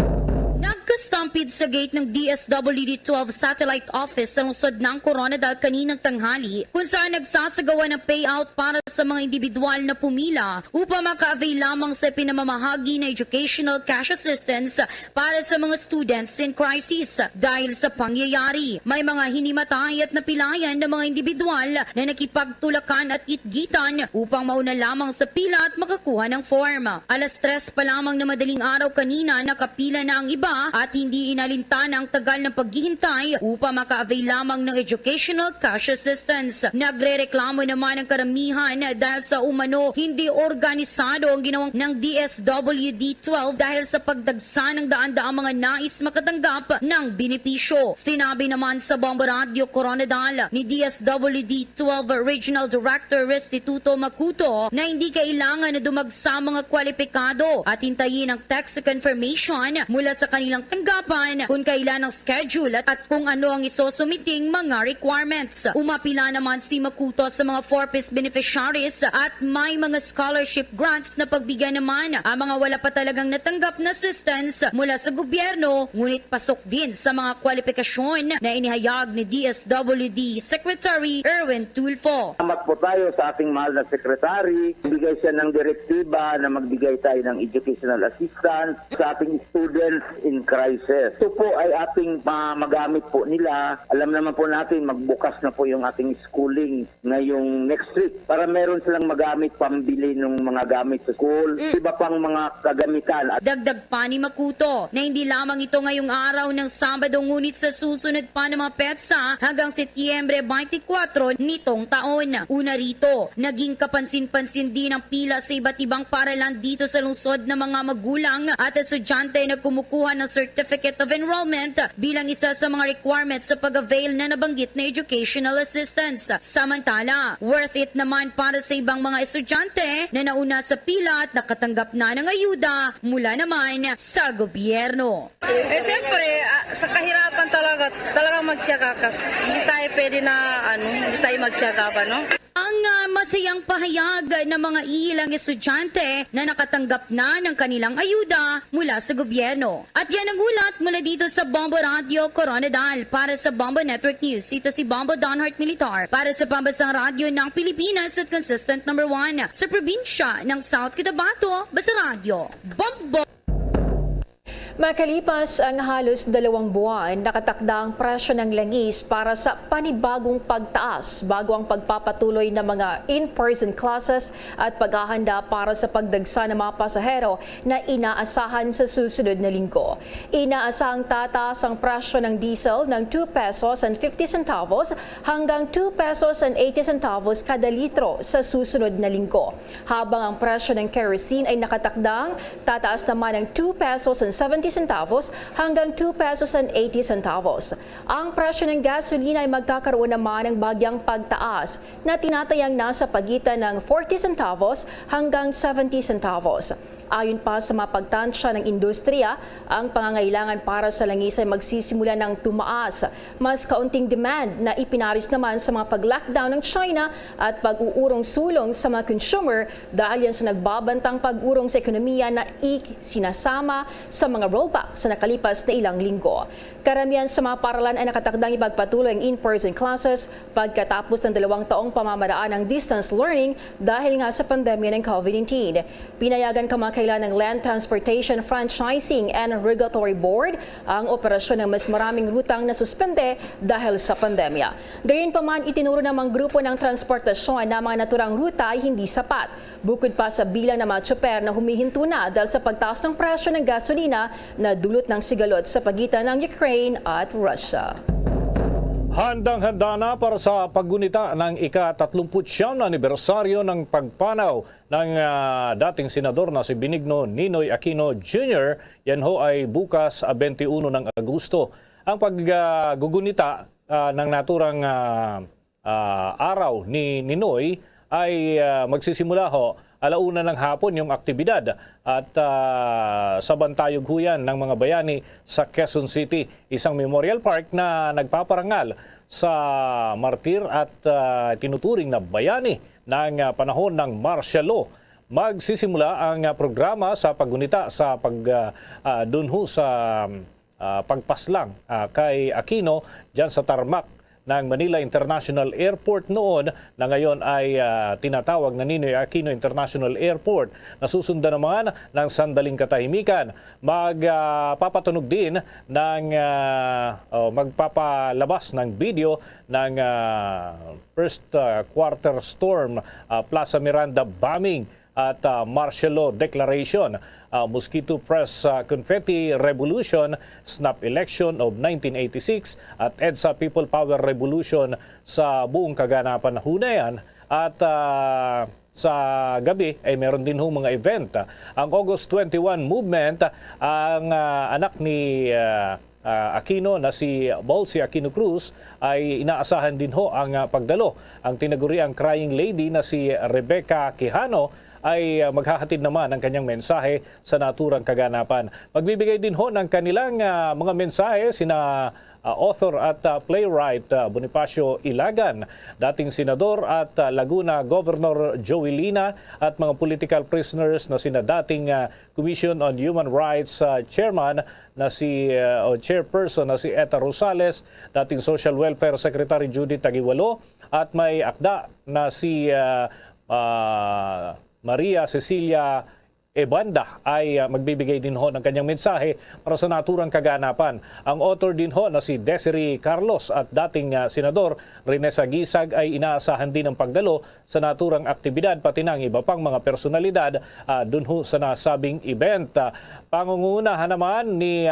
Nagka-stampede sa gate ng DSWD-12 Satellite Office sa lungsod ng Coronadal kaninang tanghali kung saan nagsasagawa ng payout para sa mga individual na pumila upang maka-avail lamang sa pinamamahagi na educational cash assistance para sa mga students in crisis. Dahil sa pangyayari, may mga hinimatay at napilayan ng mga individual na nakipagtulakan at kitgitan upang mauna lamang sa pila at makakuha ng form. Alas 3 pa lamang na madaling araw kanina nakapila na ang iba at hindi inalintana ang tagal ng paghihintay upang maka-avail lamang ng educational cash assistance. Nagre-reklamo naman ang karamihan dahil sa umano hindi organisado ang ginawang ng DSWD-12 dahil sa pagdagsa ng daan-daang mga nais makatanggap ng benepisyo. Sinabi naman sa Bombo Radio Coronadal ni DSWD-12 Regional Director Restituto Makuto na hindi kailangan na dumagsa mga kwalipikado at hintayin ang text confirmation mula sa kanilang tanggapan kung kailan ang schedule at kung ano ang isosumiting mga requirements. Umapila naman si Makuto sa mga 4-piece beneficiaries at may mga scholarship grants na pagbigyan naman ang mga wala pa talagang natanggap na assistance mula sa gobyerno, ngunit pasok din sa mga kwalifikasyon na inihayag ni DSWD Secretary Erwin Tulfo. Salamat po tayo sa ating mahal na sekretary. Bigay siya ng direktiba na magbigay tayo ng educational assistance sa ating students in crisis. Ito po ay ating magamit po nila. Alam naman po natin magbukas na po yung ating schooling ngayong next week para meron silang magamit pambili ng mga gamit sa school. Iba pang mga kagamitan. Dagdag pa ni Makuto na hindi lamang ito ngayong araw ng Sabado ngunit sa susunod pa ng mga petsa hanggang Setyembre 24 nitong taon. Una rito, naging kapansin-pansin din ang pila sa iba't ibang paaralan dito sa lungsod ng mga magulang at estudyante na kumukuha ng Certificate of Enrollment bilang isa sa mga requirements sa pag-avail na nabanggit na educational assistance. Samantala, worth it naman para sa ibang mga estudyante na nauna sa pila at nakatanggap na ng ayuda mula naman sa gobyerno. Siyempre, sa kahirapan talagang magtiyaga kasi hindi tayo pwede na hindi tayo magtiyaga pa, no? Ang masayang pahayag ng mga ilang estudyante na nakatanggap na ng kanilang ayuda mula sa gobyerno. At yan ang ulat mula dito sa Bombo Radio Coronadal. Para sa Bombo Network News, ito si Bombo Donhart Militar para sa Pambasang Radyo ng Pilipinas at consistent number 1 sa probinsya ng South Cotabato, Basa Radio. Bombo! Makalipas ang halos 2 buwan, nakatakda ang presyo ng langis para sa panibagong pagtaas bago ang pagpapatuloy ng mga in-person classes at paghahanda para sa pagdagsa ng mga pasahero na inaasahan sa susunod na linggo. Inaasahang tataas ang presyo ng diesel ng 2 pesos and 50 centavos hanggang 2 pesos and 80 centavos kada litro sa susunod na linggo. Habang ang presyo ng kerosene ay nakatakdang tataas naman ng 2 pesos and 70 centavos hanggang 2 pesos and 80 centavos. Ang presyo ng gasolina ay magkakaroon naman ng bagyang pagtaas na tinatayang nasa pagitan ng 40 centavos hanggang 70 centavos. Ayon pa sa mapagtansya ng industriya, ang pangangailangan para sa langis ay magsisimula ng tumaas. Mas kaunting demand na ipinaris naman sa mga pag-lockdown ng China at pag-uurong sulong sa mga consumer dahil yan sa nagbabantang pag-urong sa ekonomiya na sinasama sa mga rollback sa nakalipas na ilang linggo. Karamihan sa mga paralan ay nakatakdang ipagpatuloy ang in-person classes pagkatapos ng 2 taong pamamaraan ng distance learning dahil nga sa pandemya ng COVID-19. Pinayagan kamakailan ng Land Transportation Franchising and Regulatory Board ang operasyon ng mas maraming rutang na suspende dahil sa pandemya. Gayunpaman, itinuro ng mga grupo ng transportasyon na mga naturang ruta ay hindi sapat. Bukod pa sa bilang ng mga tsoper na humihinto na dahil sa pagtaas ng presyo ng gasolina na dulot ng sigalot sa pagitan ng Ukraine at Russia. Handang-handa na para sa paggunita ng ika-39 na anibersaryo ng pagpanaw ng dating senador na si Benigno Ninoy Aquino Jr. Yan ho ay bukas 21 ng Agosto. Ang paggugunita ng naturang araw ni Ninoy ay magsisimula ho 1:00 ng hapon yung aktibidad at sa Bantayog Huyan ng mga bayani sa Quezon City. Isang memorial park na nagpaparangal sa martir at tinuturing na bayani ng panahon ng martial law. Magsisimula ang programa sa paggunita sa pagdunho sa pagpaslang kay Aquino dyan sa tarmac ng Manila International Airport noon na ngayon ay tinatawag na Ninoy Aquino International Airport. Nasusundan naman ng sandaling katahimikan. Magpapatunog din ng magpapalabas ng video ng first quarter storm, Plaza Miranda bombing at martial law declaration, Mosquito Press Confetti Revolution, Snap Election of 1986 at EDSA People Power Revolution sa buong kaganapan na hunayan. At sa gabi ay meron din hong mga event. Ang August 21 movement, ang anak ni Aquino na si Bolsi Aquino Cruz ay inaasahan din ho ang pagdalo. Ang tinaguriang crying lady na si Rebecca Quijano ay maghahatid naman ng kanyang mensahe sa naturang kaganapan. Magbibigay din ho ng kanilang mga mensahe sina author at playwright Bonifacio Ilagan, dating senador at Laguna Governor Joey Lina at mga political prisoners na sina dating Commission on Human Rights chairman na si chairperson na si Eta Rosales, dating Social Welfare Secretary Judith Tagiwalo at may akda na si Maria Cecilia Ebanda ay magbibigay din ho ng kanyang mensahe para sa naturang kaganapan. Ang author din ho na si Desiree Carlos at dating senador Rene Sagisag ay inaasahan din ng pagdalo sa naturang aktibidad pati ng iba pang mga personalidad dun ho sa nasabing event. Pangungunahan naman ni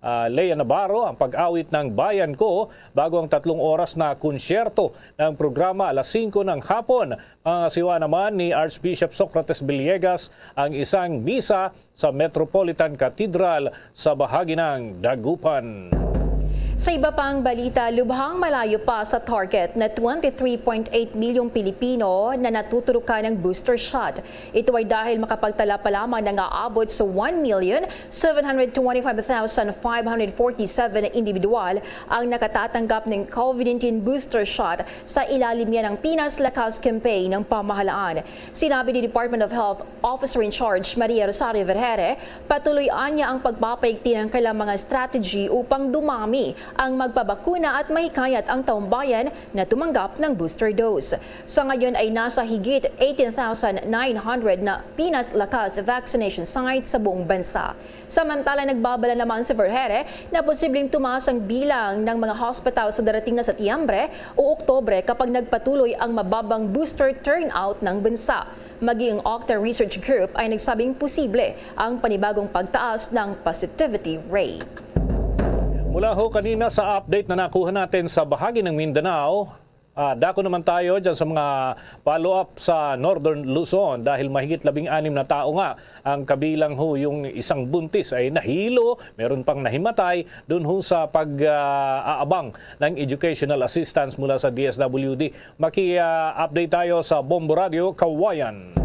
Lea Navarro ang pag-awit ng Bayan Ko bago ang 3 oras na konsyerto ng programa 5:00 ng hapon. Siwa naman ni Archbishop Socrates Villegas ang isang misa sa Metropolitan Cathedral sa bahagi ng Dagupan. Sa iba pang balita, lubhang malayo pa sa target na 23.8 milyong Pilipino na natuturukan ng booster shot. Ito ay dahil makapagtala pa lamang ng aabot sa 1,725,547 individual ang nakatatanggap ng COVID-19 booster shot sa ilalim niya ng Pinas Lakas campaign ng pamahalaan. Sinabi ni Department of Health Officer in Charge Maria Rosario Vergere, patuloy niya ang pagpapaigti ng kailang mga strategy upang dumami ang magpabakuna at mahikayat ang taong bayan na tumanggap ng booster dose. Sa ngayon ay nasa higit 18,900 na Pinas Lakas vaccination sites sa buong bansa. Samantala, nagbabala naman si Vergere na posibleng tumaas ang bilang ng mga hospital sa darating na Setyembre o Oktubre kapag nagpatuloy ang mababang booster turnout ng bansa. Maging Octa Research Group ay nagsabing posible ang panibagong pagtaas ng positivity rate. Mula ho kanina sa update na nakuha natin sa bahagi ng Mindanao, dako naman tayo dyan sa mga follow-up sa Northern Luzon dahil mahigit 16 na tao nga ang kabilang ho yung isang buntis ay nahilo, meron pang nahimatay doon ho sa pag-aabang ng educational assistance mula sa DSWD. Maki-update tayo sa Bombo Radio, Kawayan.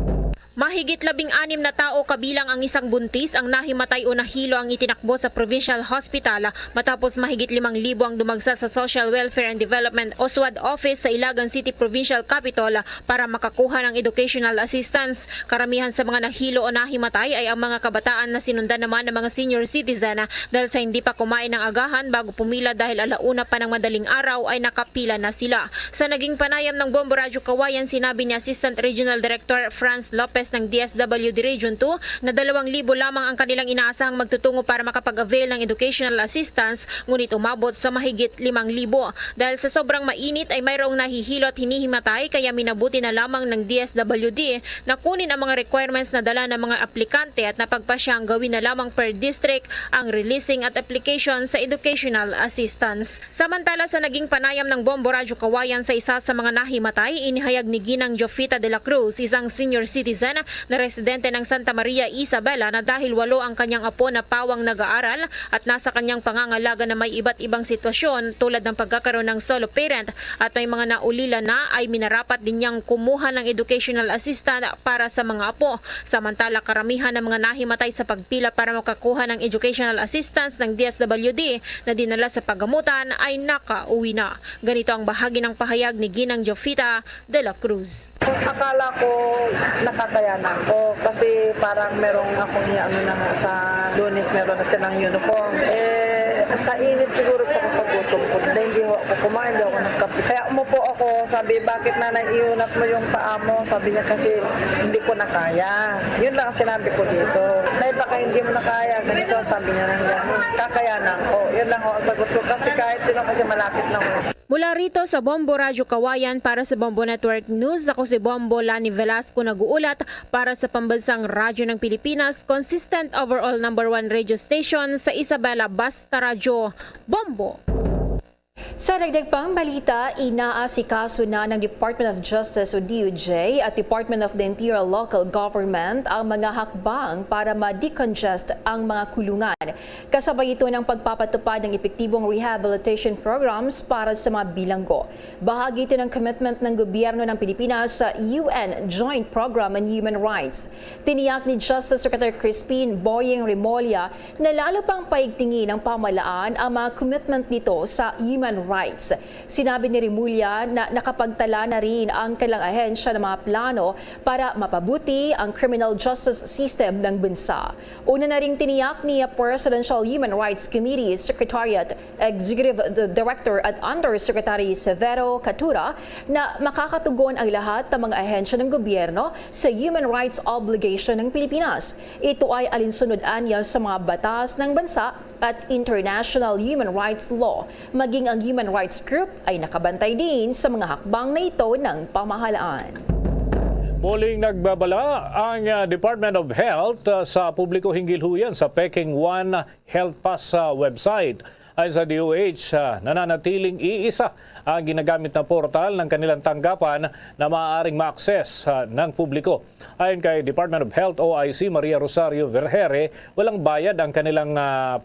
Mahigit 16 na tao kabilang ang isang buntis ang nahimatay o nahilo ang itinakbo sa Provincial Hospital matapos mahigit 5,000 ang dumagsa sa Social Welfare and Development o SWAD Office sa Ilagan City Provincial Capital para makakuha ng educational assistance. Karamihan sa mga nahilo o nahimatay ay ang mga kabataan na sinundan naman ng mga senior citizen dahil sa hindi pa kumain ng agahan bago pumila dahil alauna pa ng madaling araw ay nakapila na sila. Sa naging panayam ng Bombo Radio Kawayan, sinabi ni Assistant Regional Director Franz Lopez ng DSWD Region 2 na 2,000 lamang ang kanilang inaasahang magtutungo para makapag-avail ng educational assistance, ngunit umabot sa mahigit 5,000. Dahil sa sobrang mainit ay mayroong nahihilo at hinihimatay kaya minabuti na lamang ng DSWD na kunin ang mga requirements na dala ng mga aplikante at napagpasyang gawin na lamang per district ang releasing at application sa educational assistance. Samantala sa naging panayam ng Bombo Radio Kawayan sa isa sa mga nahimatay, inihayag ni Ginang Jofita de la Cruz, isang senior citizen na residente ng Santa Maria, Isabela, na dahil 8 ang kanyang apo na pawang nag-aaral at nasa kanyang pangangalaga na may iba't ibang sitwasyon tulad ng pagkakaroon ng solo parent at may mga naulila na ay minarapat din niyang kumuha ng educational assistant para sa mga apo. Samantala karamihan ng mga nahimatay sa pagpila para makakuha ng educational assistance ng DSWD na dinala sa paggamutan ay nakauwi na. Ganito ang bahagi ng pahayag ni Ginang Jofita de la Cruz. Akala ko nakakayanan ko kasi parang merong akong na sa Lunes meron na silang uniform. Sa init siguro sa kasagutom ko. Hindi ako kumain, hindi ako nagkape. Kaya umupo ako, sabi, bakit nanay iunat mo yung paa mo? Sabi niya kasi hindi ko na kaya. Yun lang ang sinabi ko dito. Nay, baka hindi mo na kaya. Ganito, sabi niya nang gano'n. Kakayanan ko. Yun lang ang sagot ko kasi kahit sino kasi malapit na ko. Mula rito sa Bombo Radio Kawayan para sa Bombo Network News, ako si Bombo Lani Velasco nag-uulat para sa Pambansang Radyo ng Pilipinas, consistent overall #1 radio station sa Isabela, Basta Radio, Bombo. Sa dagdag pang balita, inaasikaso na ng Department of Justice o DOJ at Department of the Interior Local Government ang mga hakbang para ma-decongest ang mga kulungan. Kasabay ito ng pagpapatupad ng epektibong rehabilitation programs para sa mga bilanggo. Bahagi ito ng commitment ng gobyerno ng Pilipinas sa UN Joint Program on Human Rights. Tiniyak ni Justice Secretary Crispin Boyeng Remolla na lalo pang paigtingin ng pamahalaan ang mga commitment nito sa human rights. Sinabi ni Remulla na nakapagtala na rin ang kailang ahensya ng mga plano para mapabuti ang criminal justice system ng bansa. Una na ring tiniyak ni Presidential Human Rights Committee Secretariat Executive Director at Undersecretary Severo Catura na makakatugon ang lahat ng mga ahensya ng gobyerno sa human rights obligation ng Pilipinas. Ito ay alinsunod-anya sa mga batas ng bansa at international human rights law. Maging ang Human Rights Group ay nakabantay din sa mga hakbang na ito ng pamahalaan. Muling nagbabala ang Department of Health sa publiko hinggil huyan sa Peking One Health Pass website. Ay sa DOH, nananatiling iisa ang ginagamit na portal ng kanilang tanggapan na maaaring ma-access ng publiko. Ayon kay Department of Health OIC Maria Rosario Vergere, walang bayad ang kanilang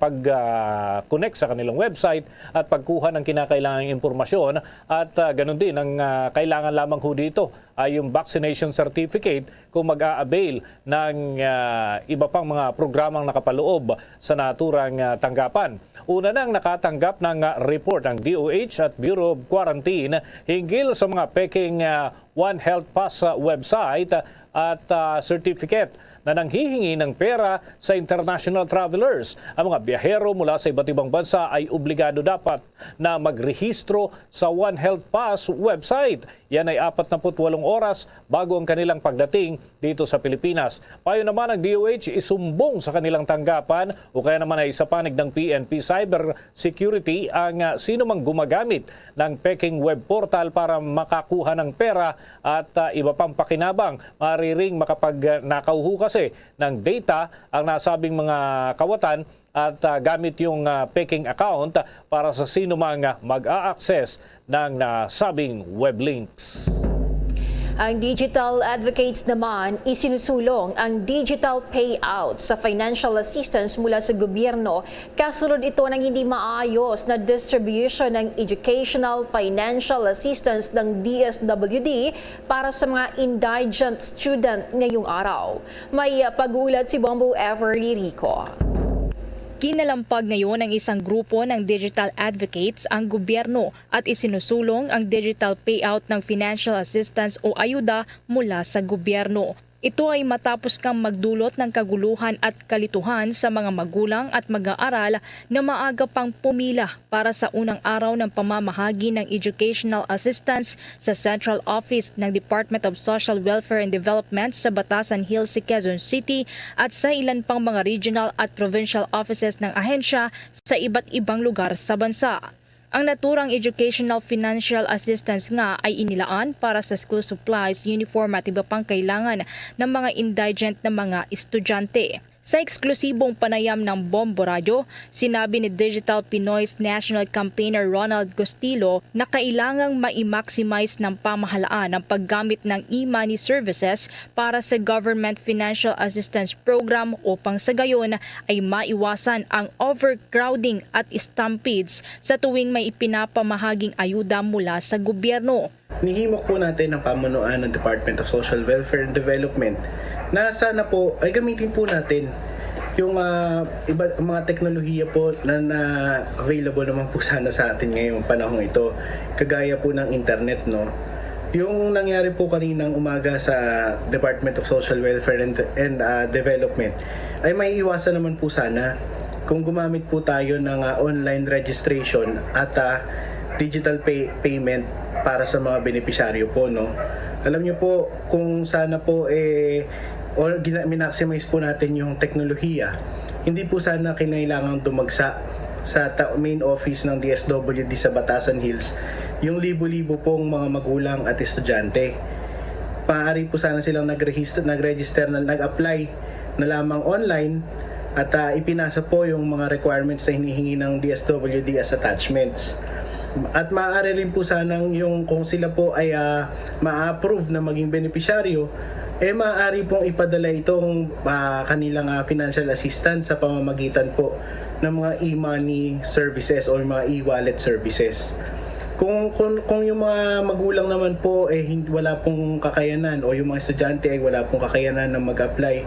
pag-connect sa kanilang website at pagkuha ng kinakailangang impormasyon at ganun din ang kailangan lamang ho dito ay yung vaccination certificate kung mag-a-avail ng iba pang mga programang nakapaloob sa naturang tanggapan. Una nang nakatanggap ng report ang DOH at Bureau of Quarantine hinggil sa mga peking One Health Pass website at certificate na nanghihingi ng pera sa international travelers. Ang mga biyahero mula sa iba't ibang bansa ay obligado dapat na magrehistro sa One Health Pass website. Yan ay 48 oras bago ang kanilang pagdating dito sa Pilipinas. Payo naman ng DOH isumbong sa kanilang tanggapan o kaya naman ay sa panig ng PNP Cyber Security ang sino mang gumagamit ng peking web portal para makakuha ng pera at iba pang pakinabang. Mariring makapagnakaw kasi ng data ang nasabing mga kawatan at gamit yung peking account para sa sino mang mag-a-access ng nasabing web links. Ang digital advocates naman isinusulong ang digital payout sa financial assistance mula sa gobyerno kasunod ito ng hindi maayos na distribution ng educational financial assistance ng DSWD para sa mga indigent student ngayong araw. May pag-uulat si Bombo Everly Rico. Kinalampag ngayon ng isang grupo ng digital advocates ang gobyerno at isinusulong ang digital payout ng financial assistance o ayuda mula sa gobyerno. Ito ay matapos kang magdulot ng kaguluhan at kalituhan sa mga magulang at mag-aaral na maaga pang pumila para sa unang araw ng pamamahagi ng educational assistance sa Central Office ng Department of Social Welfare and Development sa Batasan Hills, Quezon City at sa ilan pang mga regional at provincial offices ng ahensya sa iba't ibang lugar sa bansa. Ang naturang educational financial assistance nga ay inilaan para sa school supplies, uniform at iba pang kailangan ng mga indigent na mga estudyante. Sa eksklusibong panayam ng Bombo Radio, sinabi ni Digital Pinoy's National Campaigner Ronald Gostilo na kailangang ma-maximize ng pamahalaan ang paggamit ng e-money services para sa Government Financial Assistance Program upang sa gayon ay maiwasan ang overcrowding at stampedes sa tuwing may ipinapamahaging ayuda mula sa gobyerno. Nihimok po natin ang pamunuan ng Department of Social Welfare and Development na sana po ay gamitin po natin yung mga teknolohiya po na available naman po sana sa atin ngayong panahon ito. Kagaya po ng internet, no? Yung nangyari po kaninang umaga sa Department of Social Welfare and Development ay may iwasan naman po sana kung gumamit po tayo ng online registration at digital payment para sa mga benepisyaryo po, no? Alam niyo po, kung sana po or minaximize po natin yung teknolohiya, hindi po sana kinailangang dumagsa sa main office ng DSWD sa Batasan Hills yung libo-libo pong mga magulang at estudyante. Maaari po sana silang nag-register na nag-apply na lamang online at ipinasa po yung mga requirements na hinihingi ng DSWD as attachments. At maaari rin po sanang yung kung sila po ay ma-approve na maging benepisyaryo, maaari pong ipadala itong kanilang financial assistance sa pamamagitan po ng mga e-money services o mga e-wallet services. Kung yung mga magulang naman po wala pong kakayanan o yung mga estudyante ay wala pong kakayanan na mag-apply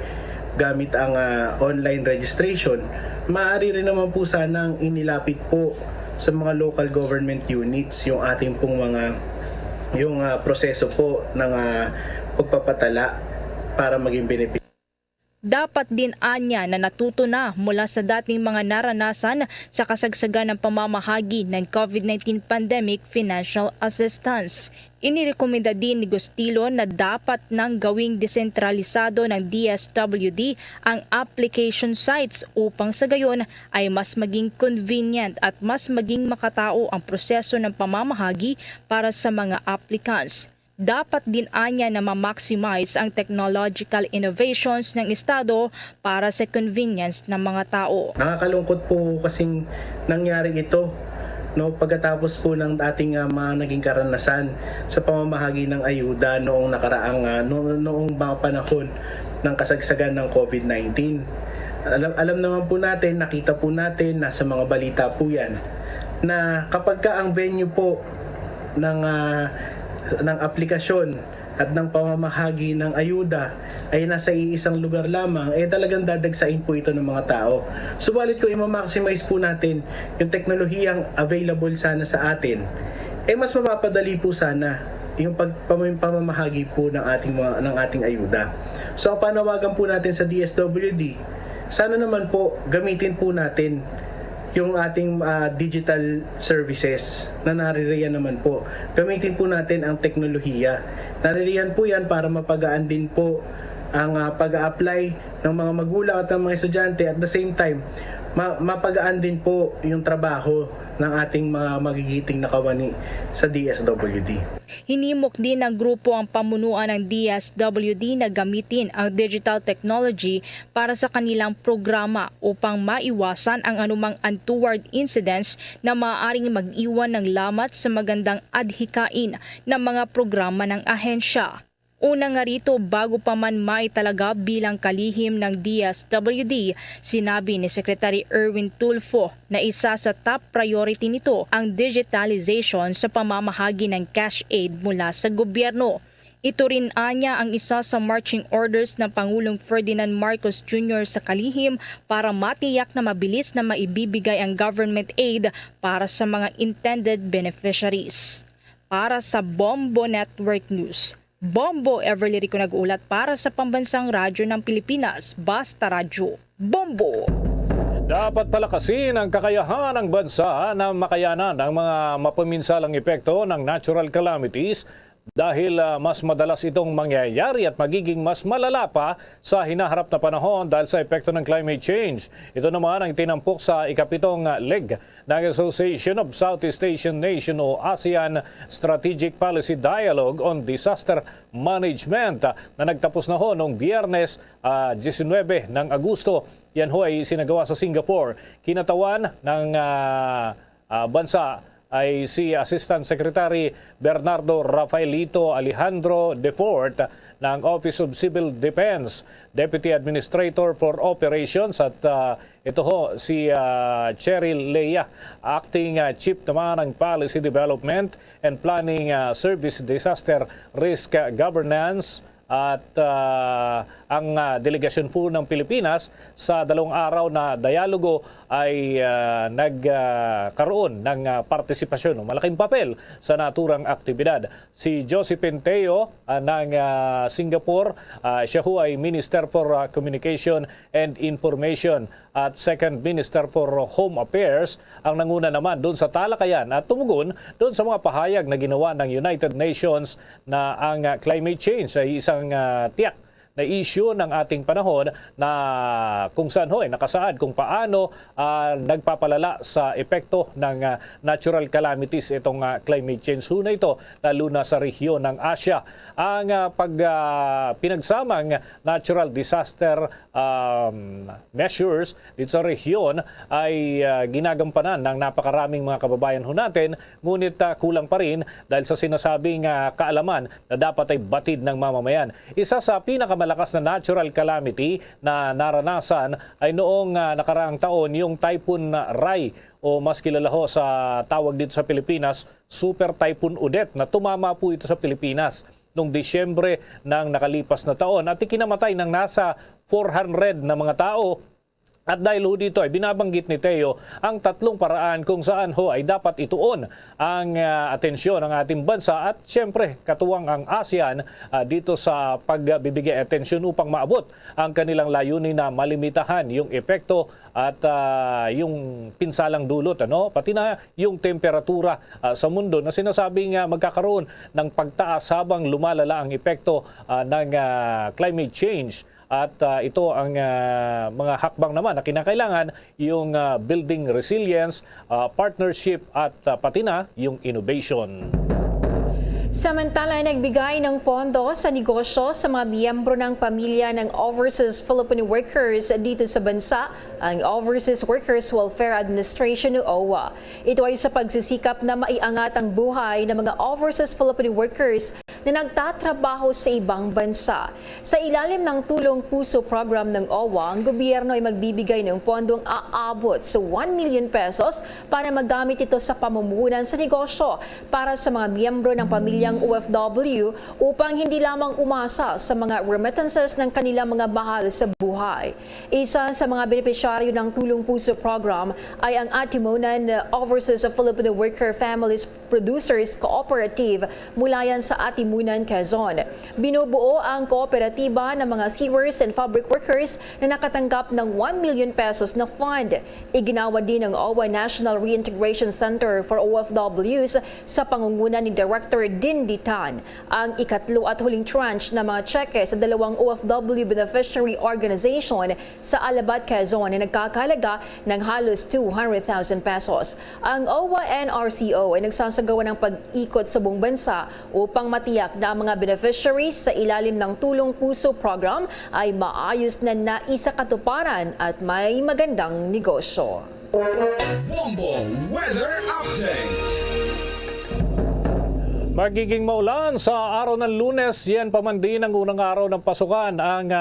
gamit ang online registration, maaari rin naman po sanang inilapit po sa mga local government units yung ating pong yung proseso po ng pagpapatala para maging benepisyo. Dapat din anya na natuto na mula sa dating mga naranasan sa kasagsagan ng pamamahagi ng COVID-19 pandemic financial assistance. Inirekomenda din ni Gostilo na dapat nang gawing desentralisado ng DSWD ang application sites upang sa gayon ay mas maging convenient at mas maging makatao ang proseso ng pamamahagi para sa mga applicants. Dapat din anya na ma-maximize ang technological innovations ng Estado para sa convenience ng mga tao. Nakakalungkot po kasing nangyari ito no, pagkatapos po ng ating mga naging karanasan sa pamamahagi ng ayuda noong nakaraang noong mga panahon ng kasagsagan ng COVID-19. Alam naman po natin, nakita po natin, nasa mga balita po yan, na kapag ka ang venue po ng aplikasyon at ng pamamahagi ng ayuda ay nasa iisang lugar lamang, talagang dadagsain po ito ng mga tao. Subalit kung i-maximize po natin yung teknolohiyang available sana sa atin, mas mapapadali po sana yung pamamahagi po ng ating ayuda. So ang panawagan po natin sa DSWD, sana naman po gamitin po natin yung ating digital services na naririyan naman po. Gamitin po natin ang teknolohiya. Naririyan po yan para mapagaan din po ang pag-a-apply ng mga magulang at ng mga estudyante. At the same time, mapagaan din po yung trabaho ng ating mga magigiting na kawani sa DSWD. Hinimok din ng grupo ang pamunuan ng DSWD na gamitin ang digital technology para sa kanilang programa upang maiwasan ang anumang untoward incidents na maaaring mag-iwan ng lamat sa magandang adhikain ng mga programa ng ahensya. Una nga rito, bago pa man maitalaga bilang kalihim ng DSWD, sinabi ni Secretary Erwin Tulfo na isa sa top priority nito ang digitalization sa pamamahagi ng cash aid mula sa gobyerno. Ito rin anya ang isa sa marching orders ng Pangulong Ferdinand Marcos Jr. sa kalihim para matiyak na mabilis na maibibigay ang government aid para sa mga intended beneficiaries. Para sa Bombo Network News, Bombo Everly Rico nag-ulat para sa Pambansang Radyo ng Pilipinas, Basta Radyo. Bombo! Dapat palakasin ang kakayahan ng bansa na makayanan ang mga mapaminsalang epekto ng natural calamities dahil mas madalas itong mangyayari at magiging mas malala pa sa hinaharap na panahon dahil sa epekto ng climate change. Ito naman ang tinampok sa ikapitong leg ng Association of Southeast Asian Nation o ASEAN Strategic Policy Dialogue on Disaster Management na nagtapos na ho noong Biyernes 19 ng Agosto. Yan ho ay sinagawa sa Singapore. Kinatawan ng bansa ay si Assistant Secretary Bernardo Rafaelito Alejandro de Fort ng Office of Civil Defense, Deputy Administrator for Operations at ito ho si Cheryl Leia, Acting Chief naman ng Policy Development and Planning Service Disaster Risk Governance. At ang delegasyon po ng Pilipinas sa 2 araw na dialogo ay nagkaroon ng partisipasyon, malaking papel sa naturang aktibidad. Si Josephine Teo ng Singapore, siya ho ay Minister for Communication and Information at Second Minister for Home Affairs, ang nanguna naman doon sa talakayan at tumugon doon sa mga pahayag na ginawa ng United Nations na ang climate change ay isang tiyak na issue ng ating panahon na kung saan ho nakasaad kung paano nagpapalala sa epekto ng natural calamities itong climate change ho na ito, lalo na sa rehiyon ng Asia. Ang pinagsamang natural disaster measures dito sa rehiyon ay ginagampanan ng napakaraming mga kababayan ho natin, ngunit kulang pa rin dahil sa sinasabing kaalaman na dapat ay batid ng mamamayan. Isa sa pinakamalakas na natural calamity na naranasan ay noong nakaraang taon yung Typhoon Rai o mas kilala ho sa tawag dito sa Pilipinas, Super Typhoon Odette, na tumama po ito sa Pilipinas noong Disyembre ng nakalipas na taon at ikinamatay ng nasa 400 na mga tao. At dahil ho dito ay binabanggit ni Teo ang 3 paraan kung saan ho ay dapat ituon ang atensyon ng ating bansa at siyempre katuwang ang ASEAN dito sa pagbibigay atensyon upang maabot ang kanilang layunin na malimitahan yung epekto at yung pinsalang dulot, pati na yung temperatura sa mundo na sinasabing magkakaroon ng pagtaas habang lumalala ang epekto ng climate change. At ito ang mga hakbang naman na kinakailangan, yung building resilience, partnership at pati na yung innovation. Samantala, nagbigay ng pondo sa negosyo sa mga miyembro ng pamilya ng overseas Filipino workers dito sa bansa, ang Overseas Workers Welfare Administration o OWA. Ito ay sa pagsisikap na maiangat ang buhay ng mga overseas Filipino workers na nagtatrabaho sa ibang bansa. Sa ilalim ng Tulong Puso program ng OWA, ang gobyerno ay magbibigay ng pondong aabot sa 1 million pesos para magamit ito sa pamumuhunan sa negosyo para sa mga miyembro ng pamilyang OFW upang hindi lamang umasa sa mga remittances ng kanilang mga mahal sa buhay. Isa sa mga benepisyaryo ng Tulong Puso program ay ang Atimunan Overseas Filipino Worker Families Producers Cooperative mula yan sa Atimunan, Quezon. Binubuo ang kooperatiba ng mga sewers and fabric workers na nakatanggap ng 1 million pesos na fund. Iginawa din ng OWA National Reintegration Center for OFWs sa pangunguna ni Director Din Ditan ang ikatlo at huling tranche ng mga cheque sa dalawang OFW beneficiary organization sa Alabat, Quezon na nagkakahalaga ng halos 200,000 pesos. Ang OWA-NRCO ay nagsasagawa ng pag-ikot sa buong bansa upang matiyak na ang mga beneficiaries sa ilalim ng Tulong Puso program ay maayos na naisakatuparan at may magandang negosyo. Bombo Weather Update. Magiging maulan sa araw ng Lunes, yan pa man din ang unang araw ng pasukan. Ang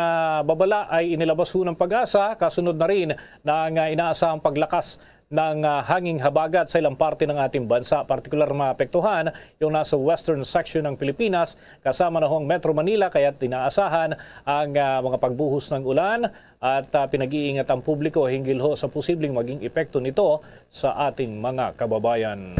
babala ay inilabas ho ng Pag-asa, kasunod na rin ng inaasahang paglakas ng hanging habagat sa ilang parte ng ating bansa. Partikular maapektuhan yung nasa western section ng Pilipinas, kasama na ho ang Metro Manila, kaya tinaasahan ang mga pagbuhos ng ulan at pinag-iingat ang publiko hinggil ho sa posibleng maging epekto nito sa ating mga kababayan.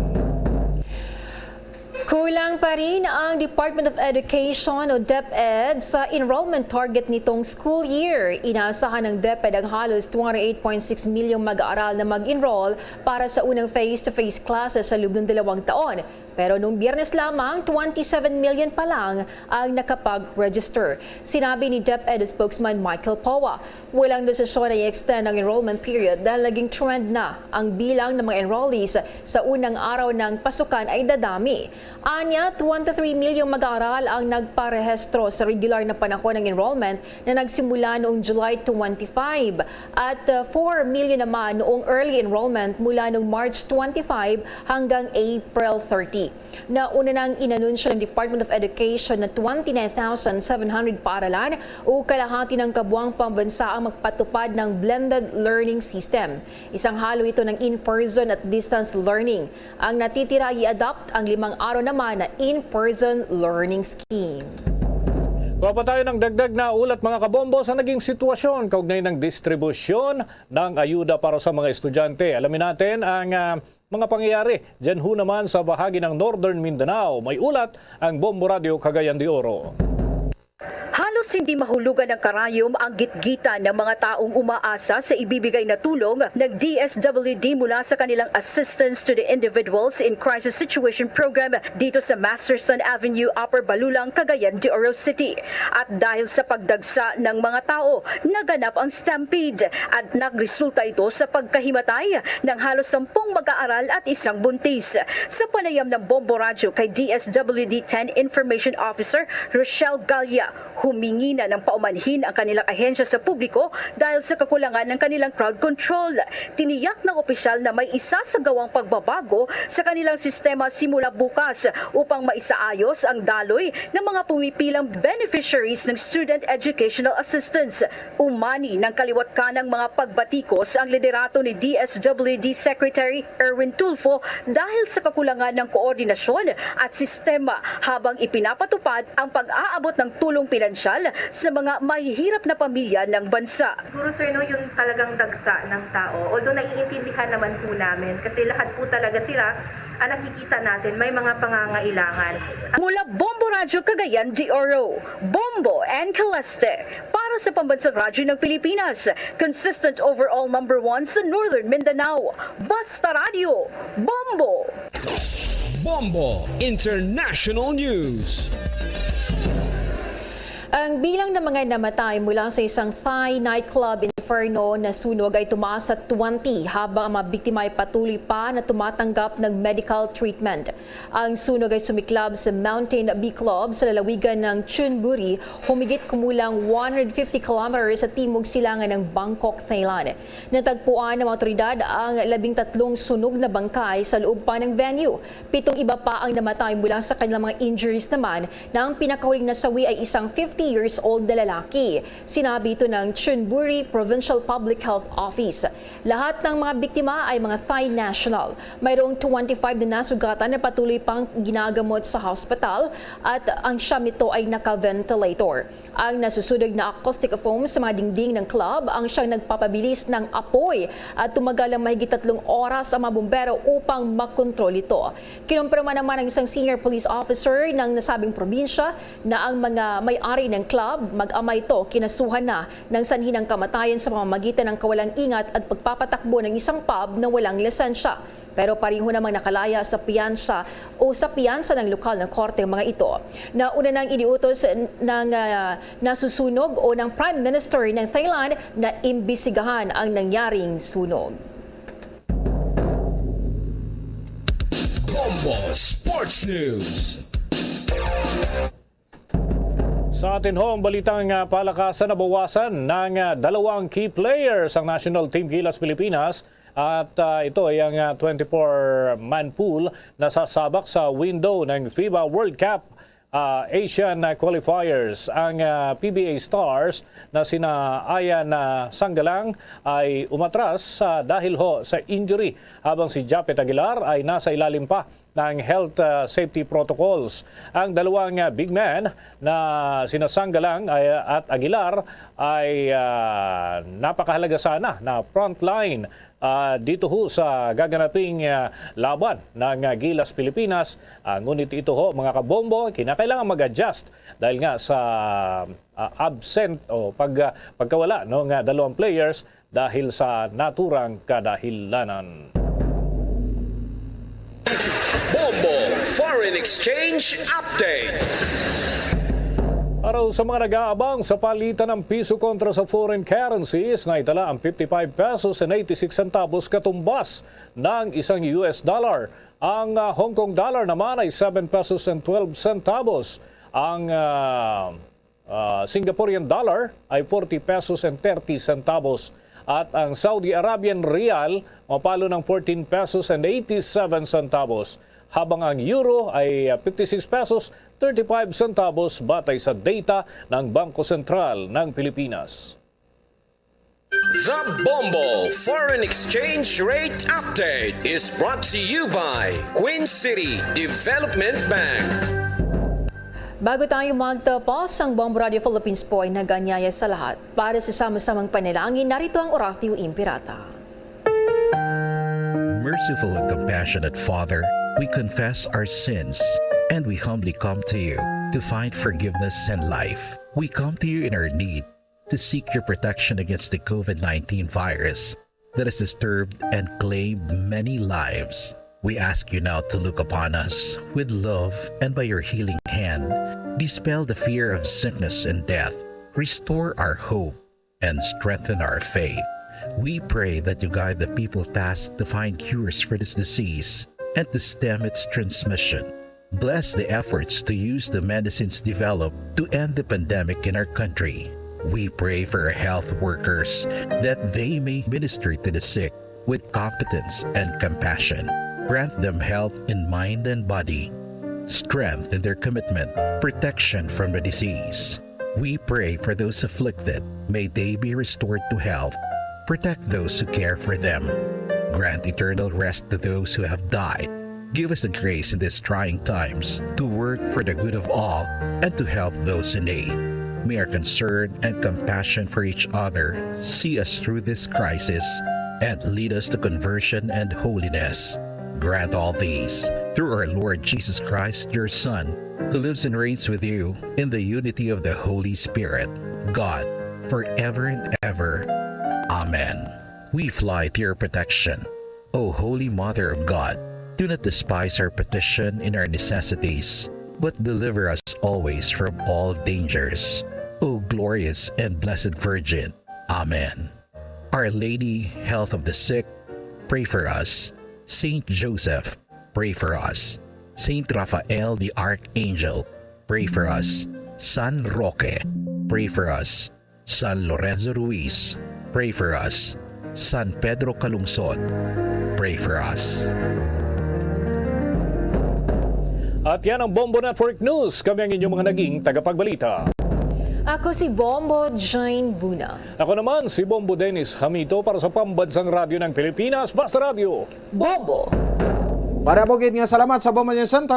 Kulang pa rin ang Department of Education o DepEd sa enrollment target nitong school year. Inaasahan ng DepEd ang halos 28.6 milyong mag-aaral na mag-enroll para sa unang face-to-face classes sa loob ng 2 taon. Pero noong Biyernes lamang, 27 million pa lang ang nakapag-register. Sinabi ni DepEd spokesman Michael Powa, walang desisyon na i-extend ang enrollment period dahil naging trend na ang bilang ng mga enrollees sa unang araw ng pasukan ay dadami. Anya, 23 milyong mag-aaral ang nagparehistro sa regular na panahon ng enrollment na nagsimula noong July 25 at 4 million naman noong early enrollment mula noong March 25 hanggang April 30. Nauna nang inanunsyo ng Department of Education na 29,700 paaralan o kalahati ng kabuang pambansa ang magpatupad ng blended learning system. Isang halo ito ng in-person at distance learning. Ang natitira i-adopt ang 5 araw naman na in-person learning scheme. Kuha pa tayo ng dagdag na ulat mga kabombo sa naging sitwasyon kaugnay ng distribusyon ng ayuda para sa mga estudyante. Alamin natin ang mga pangyayari dyan ho naman sa bahagi ng Northern Mindanao. May ulat ang Bombo Radio Cagayan de Oro. Halos hindi mahulugan ng karayom ang gitgitan ng mga taong umaasa sa ibibigay na tulong ng DSWD mula sa kanilang Assistance to the Individuals in Crisis Situation Program dito sa Masterson Avenue, Upper Balulang, Cagayan de Oro City. At dahil sa pagdagsa ng mga tao, naganap ang stampede at nagresulta ito sa pagkahimatay ng halos 10 mag-aaral at isang buntis. Sa panayam ng Bombo Radio kay DSWD 10 Information Officer Rochelle Gallia, humingi na ng paumanhin ang kanilang ahensya sa publiko dahil sa kakulangan ng kanilang crowd control. Tiniyak ng opisyal na may isasagawang pagbabago sa kanilang sistema simula bukas upang maisaayos ang daloy ng mga pumipilang beneficiaries ng Student Educational Assistance. Umani ng kaliwat kanang mga pagbatikos ang liderato ni DSWD Secretary Erwin Tulfo dahil sa kakulangan ng koordinasyon at sistema habang ipinapatupad ang pag-aabot ng tulong pinansyal sa mga mahihirap na pamilya ng bansa. Siguro sir, no, yung talagang dagsa ng tao. Although naiintindihan naman po namin kasi lahat po talaga sila nakikita natin may mga pangangailangan. Mula Bombo Radio Cagayan de Oro, Bombo and Caleste para sa Pambansang Radyo ng Pilipinas, consistent overall number 1 sa Northern Mindanao. Basta Radio, Bombo! Bombo International News. Ang bilang ng mga namatay mula sa isang Thai nightclub in Inferno na sunog ay tumaas sa 20 habang ang mga biktima ay patuloy pa na tumatanggap ng medical treatment. Ang sunog ay sumiklab sa Mountain Bee Club sa lalawigan ng Chonburi, humigit kumulang 150 kilometers sa timog silangan ng Bangkok, Thailand. Natagpuan ng mga otoridad ang 13 sunog na bangkay sa loob pa ng venue. 7 iba pa ang namatay mula sa kanilang mga injuries naman na ang pinakahuling nasawi ay isang 50 years old na lalaki. Sinabi ito ng Chonburi Provincial Public Health Office. Lahat ng mga biktima ay mga Thai national. Mayroong 25 na nasugatan na patuloy pang ginagamot sa hospital at ang siyam nito ay naka-ventilator. Ang nasusunog na acoustic foam sa mga dingding ng club ang siyang nagpapabilis ng apoy at tumagal ang mahigit 3 oras ang mga bumbero upang makontrol ito. Kinumpirma naman ng isang senior police officer ng nasabing probinsya na ang mga may-ari ng club, mag-ama ito, kinasuhan na ng sanhi ng kamatayan sa pamamagitan ng kawalang ingat at pagpapatakbo ng isang pub na walang lisensya. Pero pareho namang nakalaya sa piyansa ng lokal na korte ang mga ito. Nauna nang iniutos ng nasusunog o ng Prime Minister ng Thailand na imbisigahan ang nangyaring sunog. Bombo Sports News. Sa atin ho, ang balitang palakasan, nabawasan ng 2 key players ang National Team Gilas Pilipinas at ito ay ang 24-man pool na sasabak sa window ng FIBA World Cup Asian Qualifiers. Ang PBA Stars na sina Ayan Sanggalang ay umatras dahil ho sa injury habang si Japet Aguilar ay nasa ilalim pa ng health safety protocols. Ang 2 big men na sina Sanggalang at Aguilar ay napakahalaga sana na frontline dito ho sa gaganaping laban ng Gilas Pilipinas. Ngunit ito ho mga kabombo, kinakailangan mag-adjust dahil nga sa absent o pagkawala ng 2 players dahil sa naturang kadahilanan. Bombo Foreign Exchange Update. Araw sa mga nag-aabang sa palitan ng piso kontra sa foreign currencies, naitala ang 55 pesos and 86 centavos katumbas ng isang US dollar. Ang Hong Kong dollar naman ay 7 pesos and 12 centavos. Ang Singaporean dollar ay 40 pesos and 30 centavos. At ang Saudi Arabian Rial mapalo ng 14 pesos and 87 centavos. Habang ang euro ay 56 pesos 35 centavos batay sa data ng Bangko Sentral ng Pilipinas. The Bombo Foreign Exchange Rate Update is brought to you by Queen City Development Bank. Bago tayo magtapos, ang Bombo Radio Philippines po ay nag-anyaya sa lahat. Para sa sama-samang panalangin, narito ang Oratio Impirata. Merciful and compassionate Father, we confess our sins and we humbly come to you to find forgiveness and life. We come to you in our need to seek your protection against the COVID-19 virus that has disturbed and claimed many lives. We ask you now to look upon us with love and by your healing hand, dispel the fear of sickness and death, restore our hope, and strengthen our faith. We pray that you guide the people tasked to find cures for this disease and to stem its transmission. Bless the efforts to use the medicines developed to end the pandemic in our country. We pray for our health workers that they may minister to the sick with competence and compassion. Grant them health in mind and body, strength in their commitment, protection from the disease. We pray for those afflicted. May they be restored to health. Protect those who care for them. Grant eternal rest to those who have died. Give us the grace in these trying times to work for the good of all and to help those in need. May our concern and compassion for each other see us through this crisis and lead us to conversion and holiness. Grant all these through our Lord Jesus Christ, your Son, who lives and reigns with you in the unity of the Holy Spirit, God, forever and ever. Amen. We fly to your protection. O Holy Mother of God, do not despise our petition in our necessities, but deliver us always from all dangers. O glorious and blessed Virgin. Amen. Our Lady, Health of the Sick, pray for us. Saint Joseph, pray for us. Saint Raphael the Archangel, pray for us. San Roque, pray for us. San Lorenzo Ruiz, pray for us. San Pedro Calungsod, pray for us. At yan ang Bombo Network News. Kami ang inyong mga naging tagapagbalita. Ako si Bombo Jane Buna. Ako naman si Bombo Dennis Hamito para sa Pambansang Radyo ng Pilipinas, Basta Radio. Bombo! Para bukid nga salamat sa Bombo News Center.